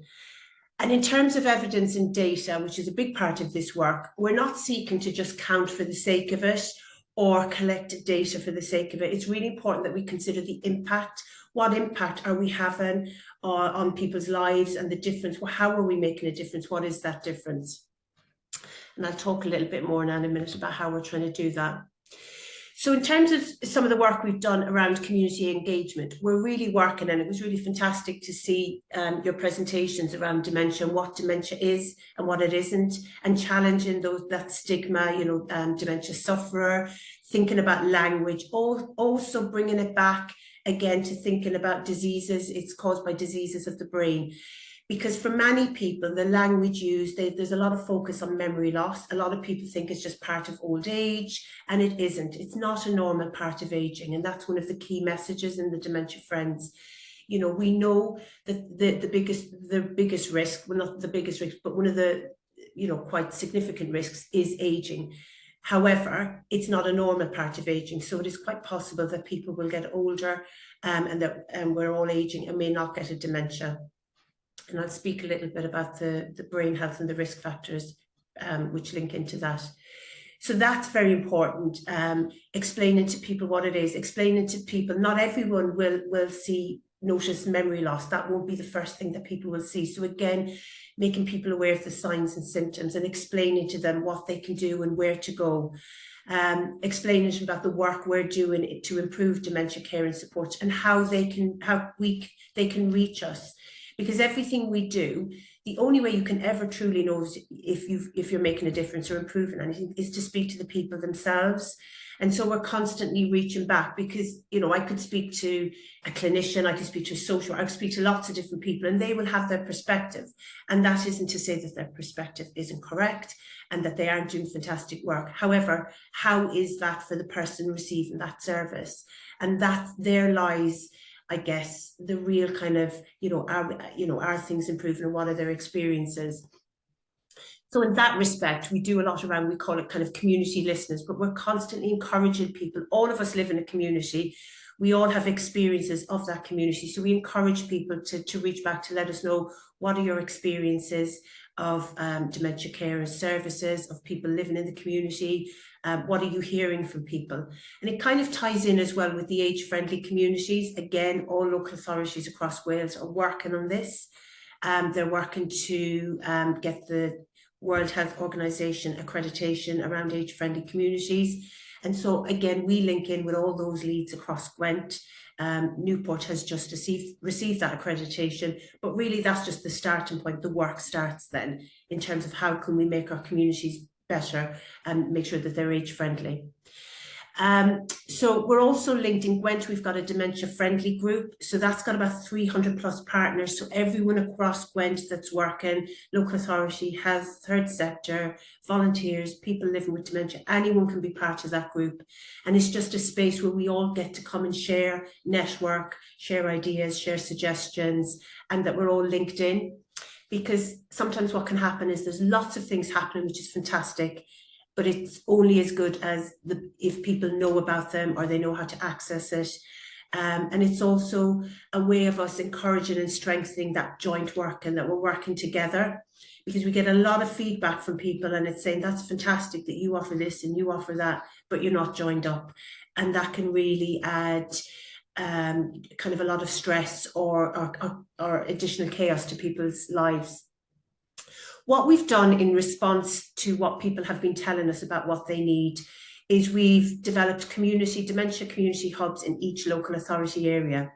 And in terms of evidence and data, which is a big part of this work, we're not seeking to just count for the sake of it or collect data for the sake of it. It's really important that we consider the impact. What impact are we having on people's lives, and the difference? Well, how are we making a difference? What is that difference? And I'll talk a little bit more now in a minute about how we're trying to do that. So in terms of some of the work we've done around community engagement, we're really working, and it was really fantastic to see your presentations around dementia and what dementia is and what it isn't, and challenging that stigma, you know, dementia sufferer, thinking about language, also bringing it back again to thinking about diseases. It's caused by diseases of the brain. Because for many people, the language used, there's a lot of focus on memory loss. A lot of people think it's just part of old age, and it isn't. It's not a normal part of aging. And that's one of the key messages in the Dementia Friends. You know, we know that the biggest risk, well, not the biggest risk, but one of the, you know, quite significant risks is aging. However, it's not a normal part of aging. So it is quite possible that people will get older and we're all aging and may not get a dementia. And I'll speak a little bit about the brain health and the risk factors which link into that. So that's very important, explaining to people what it is, explaining to people, not everyone will notice memory loss. That won't be the first thing that people will see. So again, making people aware of the signs and symptoms and explaining to them what they can do and where to go. Explaining about the work we're doing to improve dementia care and support, and how they can reach us. Because everything we do, the only way you can ever truly know if you're making a difference or improving anything is to speak to the people themselves. And so we're constantly reaching back, because, you know, I could speak to a clinician, I could speak to a social worker, I could speak to lots of different people, and they will have their perspective. And that isn't to say that their perspective isn't correct and that they aren't doing fantastic work. However, how is that for the person receiving that service? And that there lies, I guess, the real kind of, are things improving, and what are their experiences? So in that respect, we do a lot around, we call it kind of community listeners, but we're constantly encouraging people. All of us live in a community. We all have experiences of that community. So we encourage people to reach back, to let us know, what are your experiences of dementia care and services, of people living in the community? What are you hearing from people? And it kind of ties in as well with the age-friendly communities. Again, all local authorities across Wales are working on this. They're working to get the World Health Organization accreditation around age-friendly communities. And so again, we link in with all those leads across Gwent. Newport has just received that accreditation, but really that's just the starting point. The work starts then in terms of how can we make our communities better and make sure that they're age-friendly. So we're also linked in Gwent. We've got a dementia friendly group. So that's got about 300 plus partners. So everyone across Gwent that's working, local authority, health, third sector, volunteers, people living with dementia, anyone can be part of that group. And it's just a space where we all get to come and share, network, share ideas, share suggestions, and that we're all linked in. Because sometimes what can happen is there's lots of things happening, which is fantastic, but it's only as good as if people know about them or they know how to access it. And it's also a way of us encouraging and strengthening that joint work, and that we're working together, because we get a lot of feedback from people, and it's saying, that's fantastic that you offer this and you offer that, but you're not joined up. And that can really add kind of a lot of stress or additional chaos to people's lives. What we've done in response to what people have been telling us about what they need is we've developed dementia community hubs in each local authority area.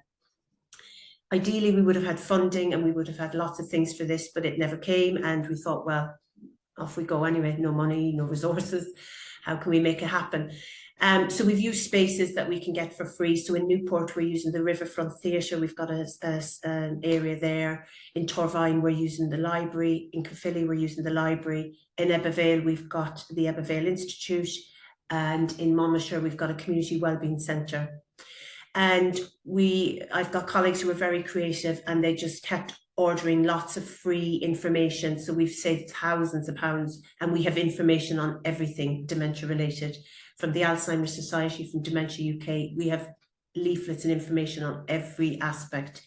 Ideally, we would have had funding and we would have had lots of things for this, but it never came. And we thought, well, off we go anyway, no money, no resources. How can we make it happen? So we've used spaces that we can get for free. So in Newport, we're using the Riverfront Theatre. We've got an area there. In Torvine, we're using the library. In Caerphilly, we're using the library. In Ebbw Vale, we've got the Ebbw Vale Institute. and in Monmouthshire we've got a community wellbeing centre. And I've got colleagues who are very creative, and they just kept ordering lots of free information. So we've saved thousands of pounds, and we have information on everything dementia related, from the Alzheimer's Society, from Dementia UK. We have leaflets and information on every aspect.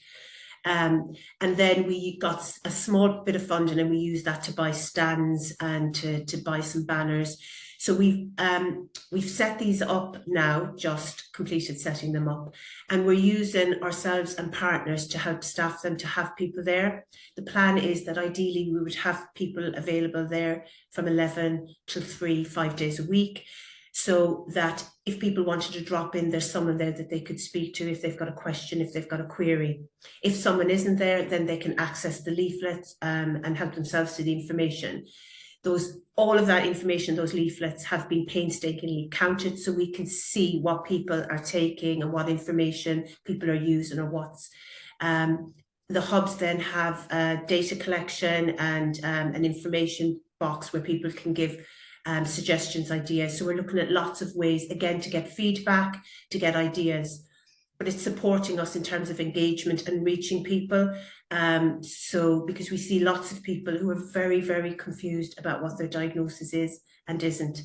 And then we got a small bit of funding, and we used that to buy stands and to buy some banners. So we've set these up now, just completed setting them up, and we're using ourselves and partners to help staff them, to have people there. The plan is that ideally we would have people available there from 11 till 3, 5 days a week, so that if people wanted to drop in, there's someone there that they could speak to if they've got a question, if they've got a query. If someone isn't there, then they can access the leaflets and help themselves to the information. All of that information, those leaflets, have been painstakingly counted, so we can see what people are taking and what information people are using, or what's. The hubs then have data collection and an information box where people can give suggestions, ideas. So we're looking at lots of ways, again, to get feedback, to get ideas, but it's supporting us in terms of engagement and reaching people. So because we see lots of people who are very, very confused about what their diagnosis is and isn't.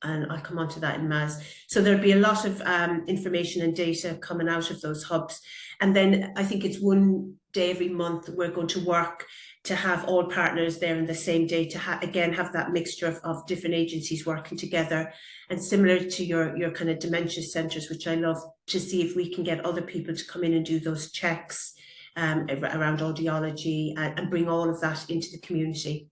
And I'll come on to that in Maz. So there'll be a lot of information and data coming out of those hubs. And then I think it's one day every month we're going to work to have all partners there in the same day, to again have that mixture of different agencies working together, and similar to your kind of dementia centres, which I love, to see if we can get other people to come in and do those checks around audiology, and bring all of that into the community.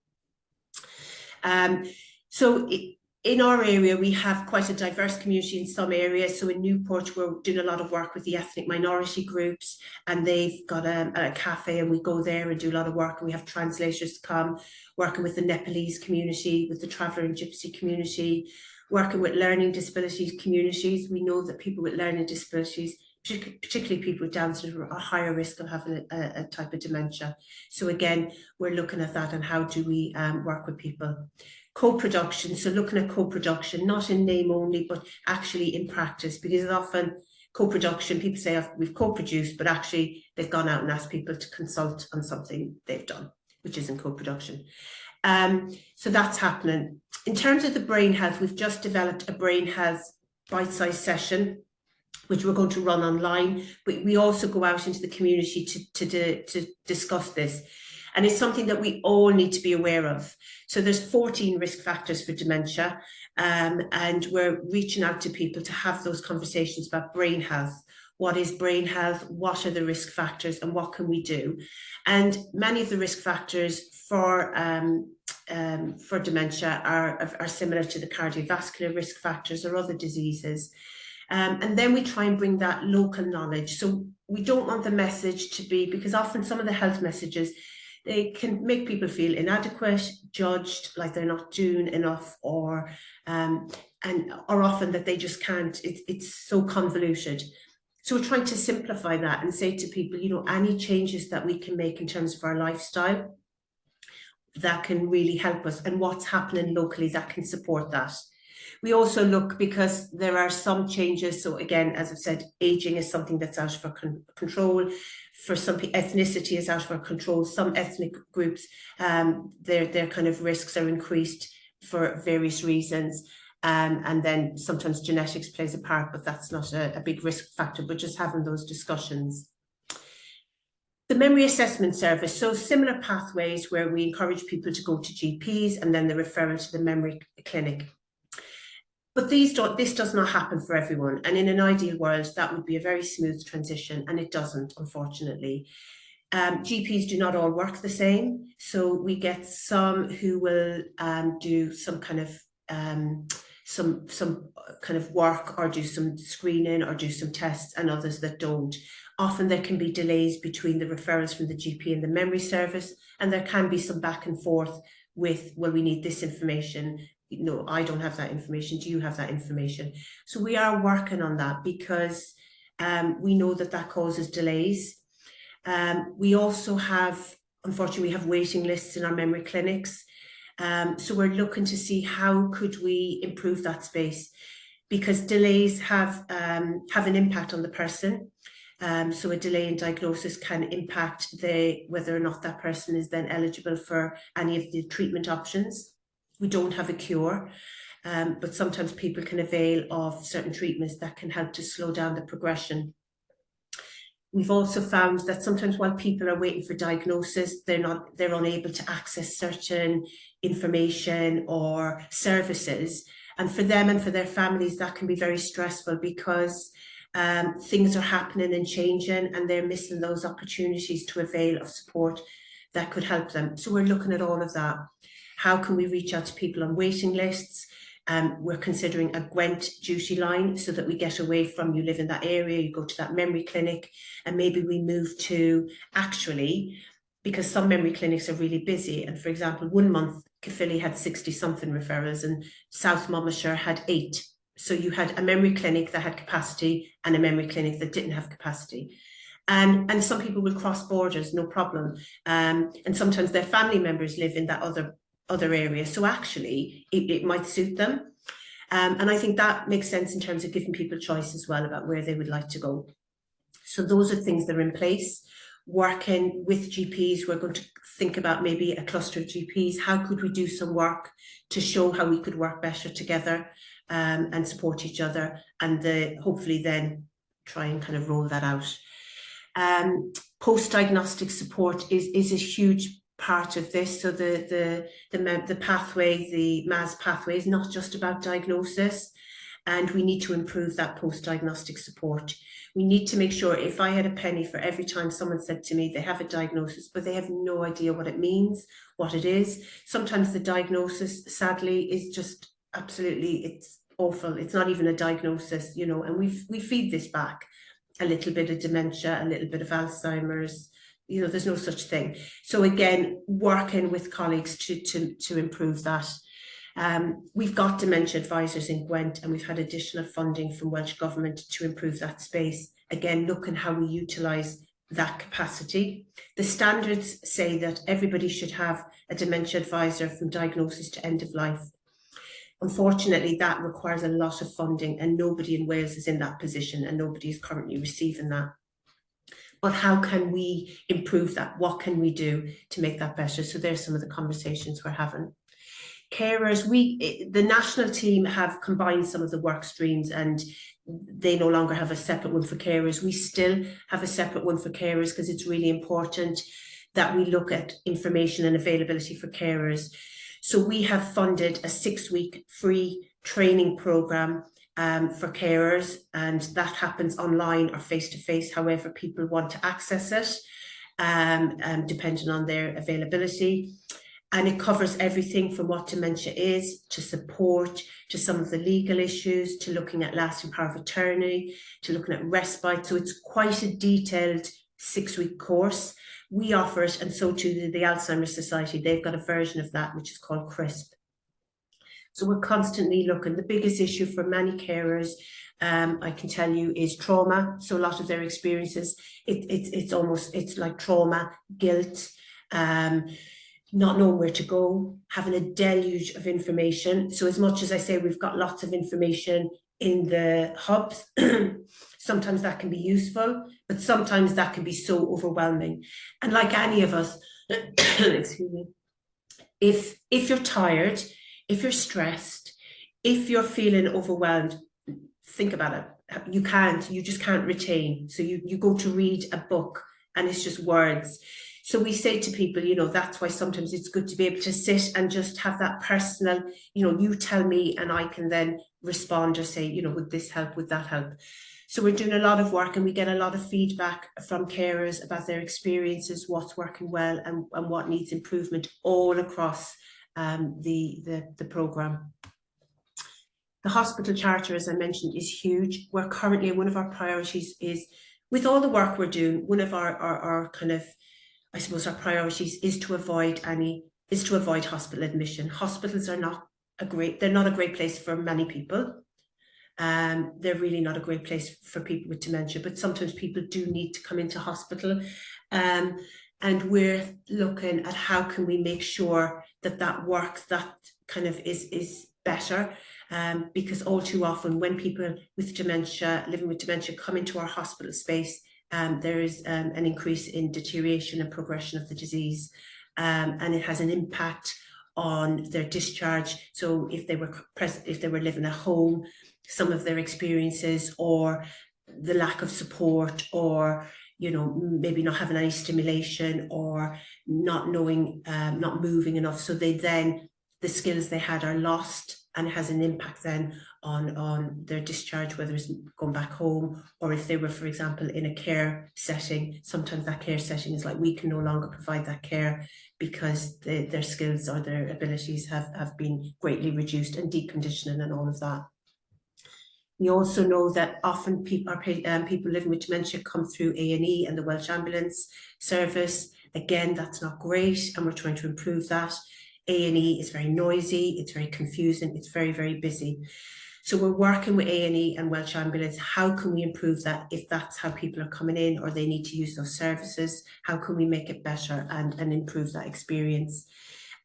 In our area, we have quite a diverse community in some areas. So in Newport, we're doing a lot of work with the ethnic minority groups, and they've got a cafe, and we go there and do a lot of work. And we have translators come, working with the Nepalese community, with the traveller and gypsy community, working with learning disabilities communities. We know that people with learning disabilities, particularly people with Down syndrome, are higher risk of having a type of dementia. So again, we're looking at that, and how do we work with people. Co-production, so looking at co-production, not in name only, but actually in practice, because often co-production, people say, oh, we've co-produced, but actually they've gone out and asked people to consult on something they've done, which isn't co-production. So that's happening. In terms of the brain health, we've just developed a brain health bite-sized session, which we're going to run online, but we also go out into the community to discuss this. And it's something that we all need to be aware of. So there's 14 risk factors for dementia, and we're reaching out to people to have those conversations about brain health. What is brain health? What are the risk factors, and what can we do? And many of the risk factors for dementia are similar to the cardiovascular risk factors or other diseases. And then we try and bring that local knowledge. So we don't want the message to be, because often some of the health messages, they can make people feel inadequate, judged, like they're not doing enough, or often that they just can't. It's so convoluted. So we're trying to simplify that and say to people, you know, any changes that we can make in terms of our lifestyle that can really help us, and what's happening locally that can support that. We also look, because there are some changes. So again, as I've said, aging is something that's out of our control. For some, ethnicity is out of our control. Some ethnic groups, their kind of risks are increased for various reasons. And then sometimes genetics plays a part, but that's not a big risk factor, but just having those discussions. The memory assessment service, so similar pathways where we encourage people to go to GPs and then the referral to the memory clinic. But this does not happen for everyone. And in an ideal world, that would be a very smooth transition, and it doesn't, unfortunately. GPs do not all work the same. So we get some who will do some kind of work, or do some screening, or do some tests, and others that don't. Often there can be delays between the referrals from the GP and the memory service, and there can be some back and forth with, well, we need this information. No, I don't have that information. Do you have that information? So we are working on that, because we know that causes delays. We also have, unfortunately, we have waiting lists in our memory clinics. So we're looking to see how could we improve that space. because delays have an impact on the person. So a delay in diagnosis can impact whether or not that person is then eligible for any of the treatment options. We don't have a cure, but sometimes people can avail of certain treatments that can help to slow down the progression. We've also found that sometimes while people are waiting for diagnosis, they're unable to access certain information or services. And for them and for their families, that can be very stressful, because things are happening and changing, and they're missing those opportunities to avail of support that could help them. So we're looking at all of that. How can we reach out to people on waiting lists? We're considering a Gwent duty line, so that we get away from, you live in that area, you go to that memory clinic, and maybe we move to, actually, because some memory clinics are really busy, and for example, 1 month Caerphilly had 60-something referrals and South Monmouthshire had 8. So you had a memory clinic that had capacity and a memory clinic that didn't have capacity. And some people will cross borders, no problem. And sometimes their family members live in that other area. So actually, it might suit them. And I think that makes sense in terms of giving people choice as well about where they would like to go. So those are things that are in place. Working with GPs, we're going to think about maybe a cluster of GPs. How could we do some work to show how we could work better together and support each other, and hopefully then try and kind of roll that out. Post-diagnostic support is a huge part of this. So the pathway, the MAS pathway, is not just about diagnosis, and we need to improve that post-diagnostic support. We need to make sure, if I had a penny for every time someone said to me they have a diagnosis but they have no idea what it means, what it is. Sometimes the diagnosis, sadly, is just absolutely, it's awful. It's not even a diagnosis, you know, and we feed this back. A little bit of dementia, a little bit of Alzheimer's, you know, there's no such thing. So again, working with colleagues to improve that. We've got dementia advisors in Gwent, and we've had additional funding from Welsh Government to improve that space. Again, looking how we utilise that capacity. The standards say that everybody should have a dementia advisor from diagnosis to end of life. Unfortunately, that requires a lot of funding, and nobody in Wales is in that position, and nobody is currently receiving that. But how can we improve that? What can we do to make that better? So there's some of the conversations we're having. Carers, the national team have combined some of the work streams, and they no longer have a separate one for carers. We still have a separate one for carers, because it's really important that we look at information and availability for carers. So we have funded a 6-week free training programme for carers, and that happens online or face-to-face, however people want to access it, depending on their availability. And it covers everything from what dementia is, to support, to some of the legal issues, to looking at lasting power of attorney, to looking at respite. So it's quite a detailed 6-week course. We offer it, and so too the Alzheimer's Society. They've got a version of that which is called CRISP. So we're constantly looking. The biggest issue for many carers, I can tell you, is trauma. So a lot of their experiences, it's like trauma, guilt, not knowing where to go, having a deluge of information. So as much as I say we've got lots of information in the hubs, sometimes that can be useful, but sometimes that can be so overwhelming. And like any of us, excuse me, if you're tired, if you're stressed, if you're feeling overwhelmed, think about it. You just can't retain. So you go to read a book and it's just words. So we say to people, you know, that's why sometimes it's good to be able to sit and just have that personal, you know, you tell me and I can then respond or say, you know, would this help, would that help? So we're doing a lot of work, and we get a lot of feedback from carers about their experiences, what's working well and what needs improvement all across the programme. The hospital charter, as I mentioned, is huge. We're currently, one of our priorities is, with all the work we're doing, one of our kind of, I suppose, our priorities is to avoid hospital admission. Hospitals are not a great place for many people. They're really not a great place for people with dementia, but sometimes people do need to come into hospital. And we're looking at how can we make sure that works, that kind of is better. because all too often when people with dementia, living with dementia, come into our hospital space, there is an increase in deterioration and progression of the disease, and it has an impact on their discharge. So if they were living at home, some of their experiences, or the lack of support, or maybe not having any stimulation, or not knowing, not moving enough, so the skills they had are lost, and it has an impact then on their discharge, whether it's going back home, or if they were, for example, in a care setting. Sometimes that care setting is like, we can no longer provide that care because their skills or their abilities have been greatly reduced, and deconditioning and all of that. We also know that often people living with dementia come through A&E and the Welsh Ambulance Service. Again, that's not great, and we're trying to improve that. A&E is very noisy, it's very confusing, it's very, very busy. So we're working with A&E and Welsh Ambulance. How can we improve that if that's how people are coming in, or they need to use those services? How can we make it better and improve that experience?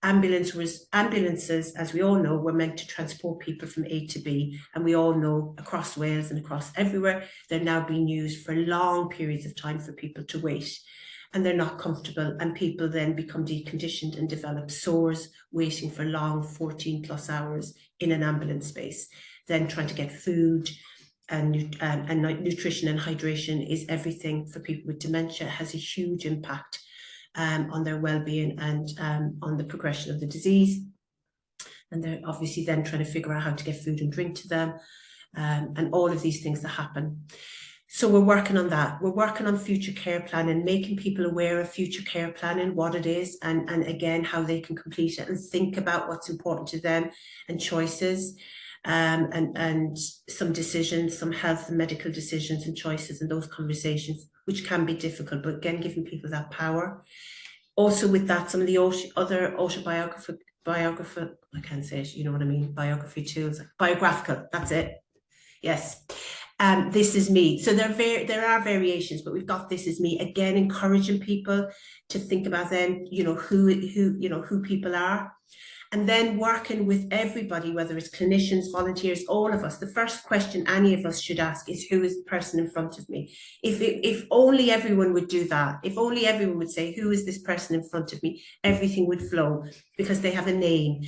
Ambulances, as we all know, were meant to transport people from A to B, and we all know across Wales and across everywhere, they're now being used for long periods of time for people to wait, and they're not comfortable, and people then become deconditioned and develop sores waiting for long 14+ hours in an ambulance space. Then trying to get food and nutrition and hydration is everything for people with dementia. It has a huge impact on their well-being and on the progression of the disease. And they're obviously then trying to figure out how to get food and drink to them, and all of these things that happen. So we're working on that. We're working on future care planning, making people aware of future care planning, what it is, and again, how they can complete it and think about what's important to them, and choices, and some decisions, some health and medical decisions and choices, and those conversations, which can be difficult, but again, giving people that power. Also with that, some of the other biography, I can't say it, you know what I mean, biography tools, biographical, that's it, yes. This is me. So there are variations, but we've got This Is Me, again, encouraging people to think about then, who people are. And then working with everybody, whether it's clinicians, volunteers, all of us. The first question any of us should ask is, who is the person in front of me? If only everyone would do that, if only everyone would say, who is this person in front of me? Everything would flow, because they have a name,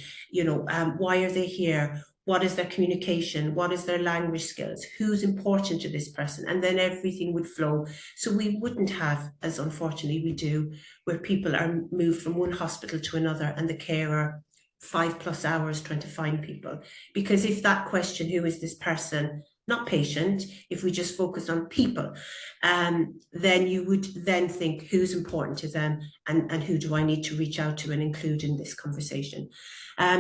why are they here? What is their communication? What is their language skills? Who's important to this person? And then everything would flow. So we wouldn't have, as unfortunately we do, where people are moved from one hospital to another and the carer 5+ hours trying to find people. Because if that question, who is this person, not patient, if we just focused on people, then you would then think, who's important to them, and who do I need to reach out to and include in this conversation?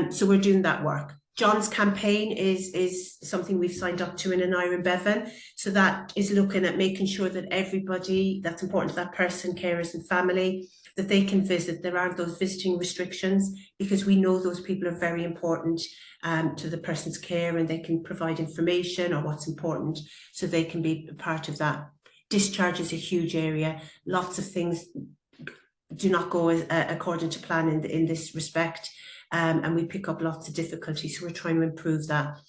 So we're doing that work. John's campaign is something we've signed up to in an Iron Bevan. So that is looking at making sure that everybody that's important to that person, carers and family, that they can visit. There aren't those visiting restrictions, because we know those people are very important to the person's care, and they can provide information or what's important, so they can be a part of that. Discharge is a huge area. Lots of things do not go according to plan in this respect. And we pick up lots of difficulties, so we're trying to improve that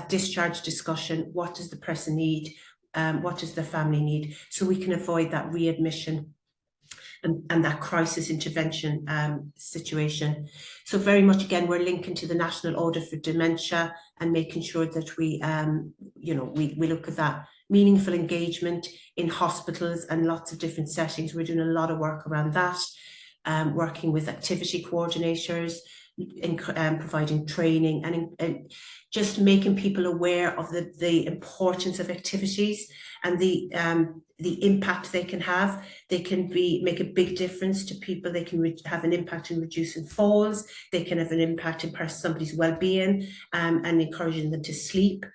discharge discussion. What does the person need? What does the family need? So we can avoid that readmission and that crisis intervention situation. So very much, again, we're linking to the National Order for Dementia, and making sure that we look at that meaningful engagement in hospitals and lots of different settings. We're doing a lot of work around that, working with activity coordinators, in providing training, and just making people aware of the importance of activities and the impact they can have. They can make a big difference to people. They can have an impact in reducing falls. They can have an impact in somebody's well-being, and encouraging them to sleep.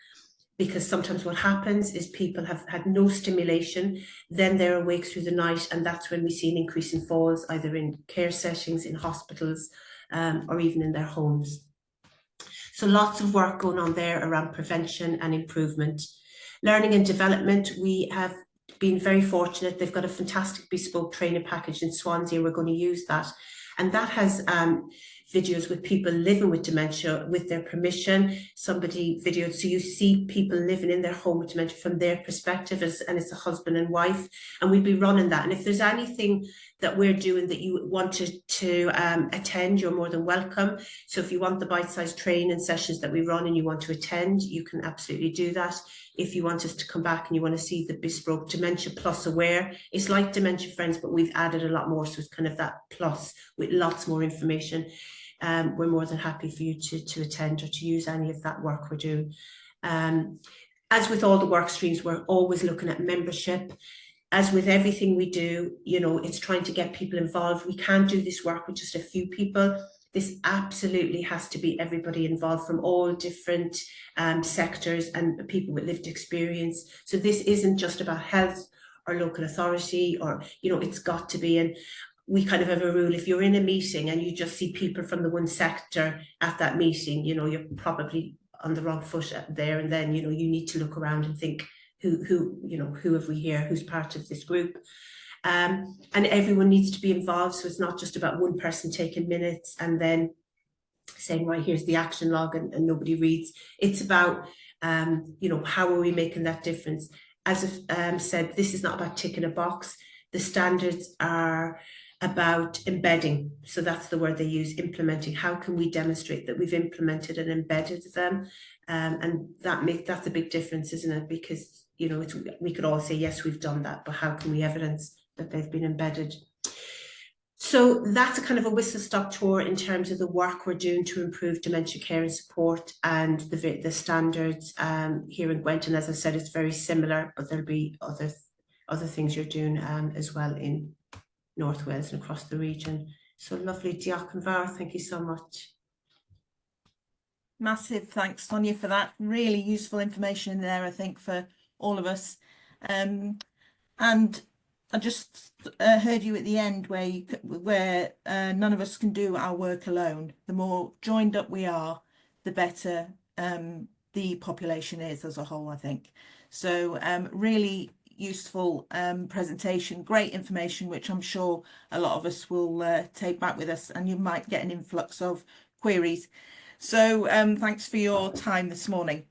Because sometimes what happens is people have had no stimulation, then they're awake through the night, and that's when we see an increase in falls, either in care settings, in hospitals, or even in their homes. So lots of work going on there around prevention and improvement. Learning and development, we have been very fortunate. They've got a fantastic bespoke training package in Swansea. We're going to use that. And that has videos with people living with dementia with their permission. Somebody videoed, so you see people living in their home with dementia from their perspective, and it's a husband and wife, and we'd be running that. And if there's anything that we're doing that you wanted to attend, you're more than welcome. So if you want the bite-sized training sessions that we run and you want to attend, you can absolutely do that. If you want us to come back and you want to see the bespoke Dementia Plus Aware, it's like Dementia Friends, but we've added a lot more, so it's kind of that plus with lots more information. We're more than happy for you to attend or to use any of that work we're doing. As with all the work streams, we're always looking at membership. As with everything we do, you know, it's trying to get people involved. We can't do this work with just a few people. This absolutely has to be everybody involved from all different sectors and people with lived experience. So this isn't just about health or local authority, or, you know, it's got to be. And we kind of have a rule, if you're in a meeting and you just see people from the one sector at that meeting, you know, you're probably on the wrong foot there, and then, you know, you need to look around and think, who have we here, who's part of this group, and everyone needs to be involved. So it's not just about one person taking minutes and then saying, right, here's the action log, and nobody reads. It's about how are we making that difference? As I've said, this is not about ticking a box. The standards are about embedding. So that's the word they use, implementing. How can we demonstrate that we've implemented and embedded them? And that's a big difference, isn't it? Because, you know, we could all say, yes, we've done that, but how can we evidence that they've been embedded? So that's a kind of a whistle-stop tour in terms of the work we're doing to improve dementia care and support, and the standards here in Gwent. And as I said, it's very similar, but there'll be other things you're doing as well in North Wales and across the region. So lovely, Diolch yn fawr, thank you so much. Massive thanks, Sonia, for that. Really useful information in there, I think, for all of us. And I just heard you at the end where none of us can do our work alone. The more joined up we are, the better the population is as a whole, I think. So really useful presentation, great information, which I'm sure a lot of us will take back with us, and you might get an influx of queries. So thanks for your time this morning.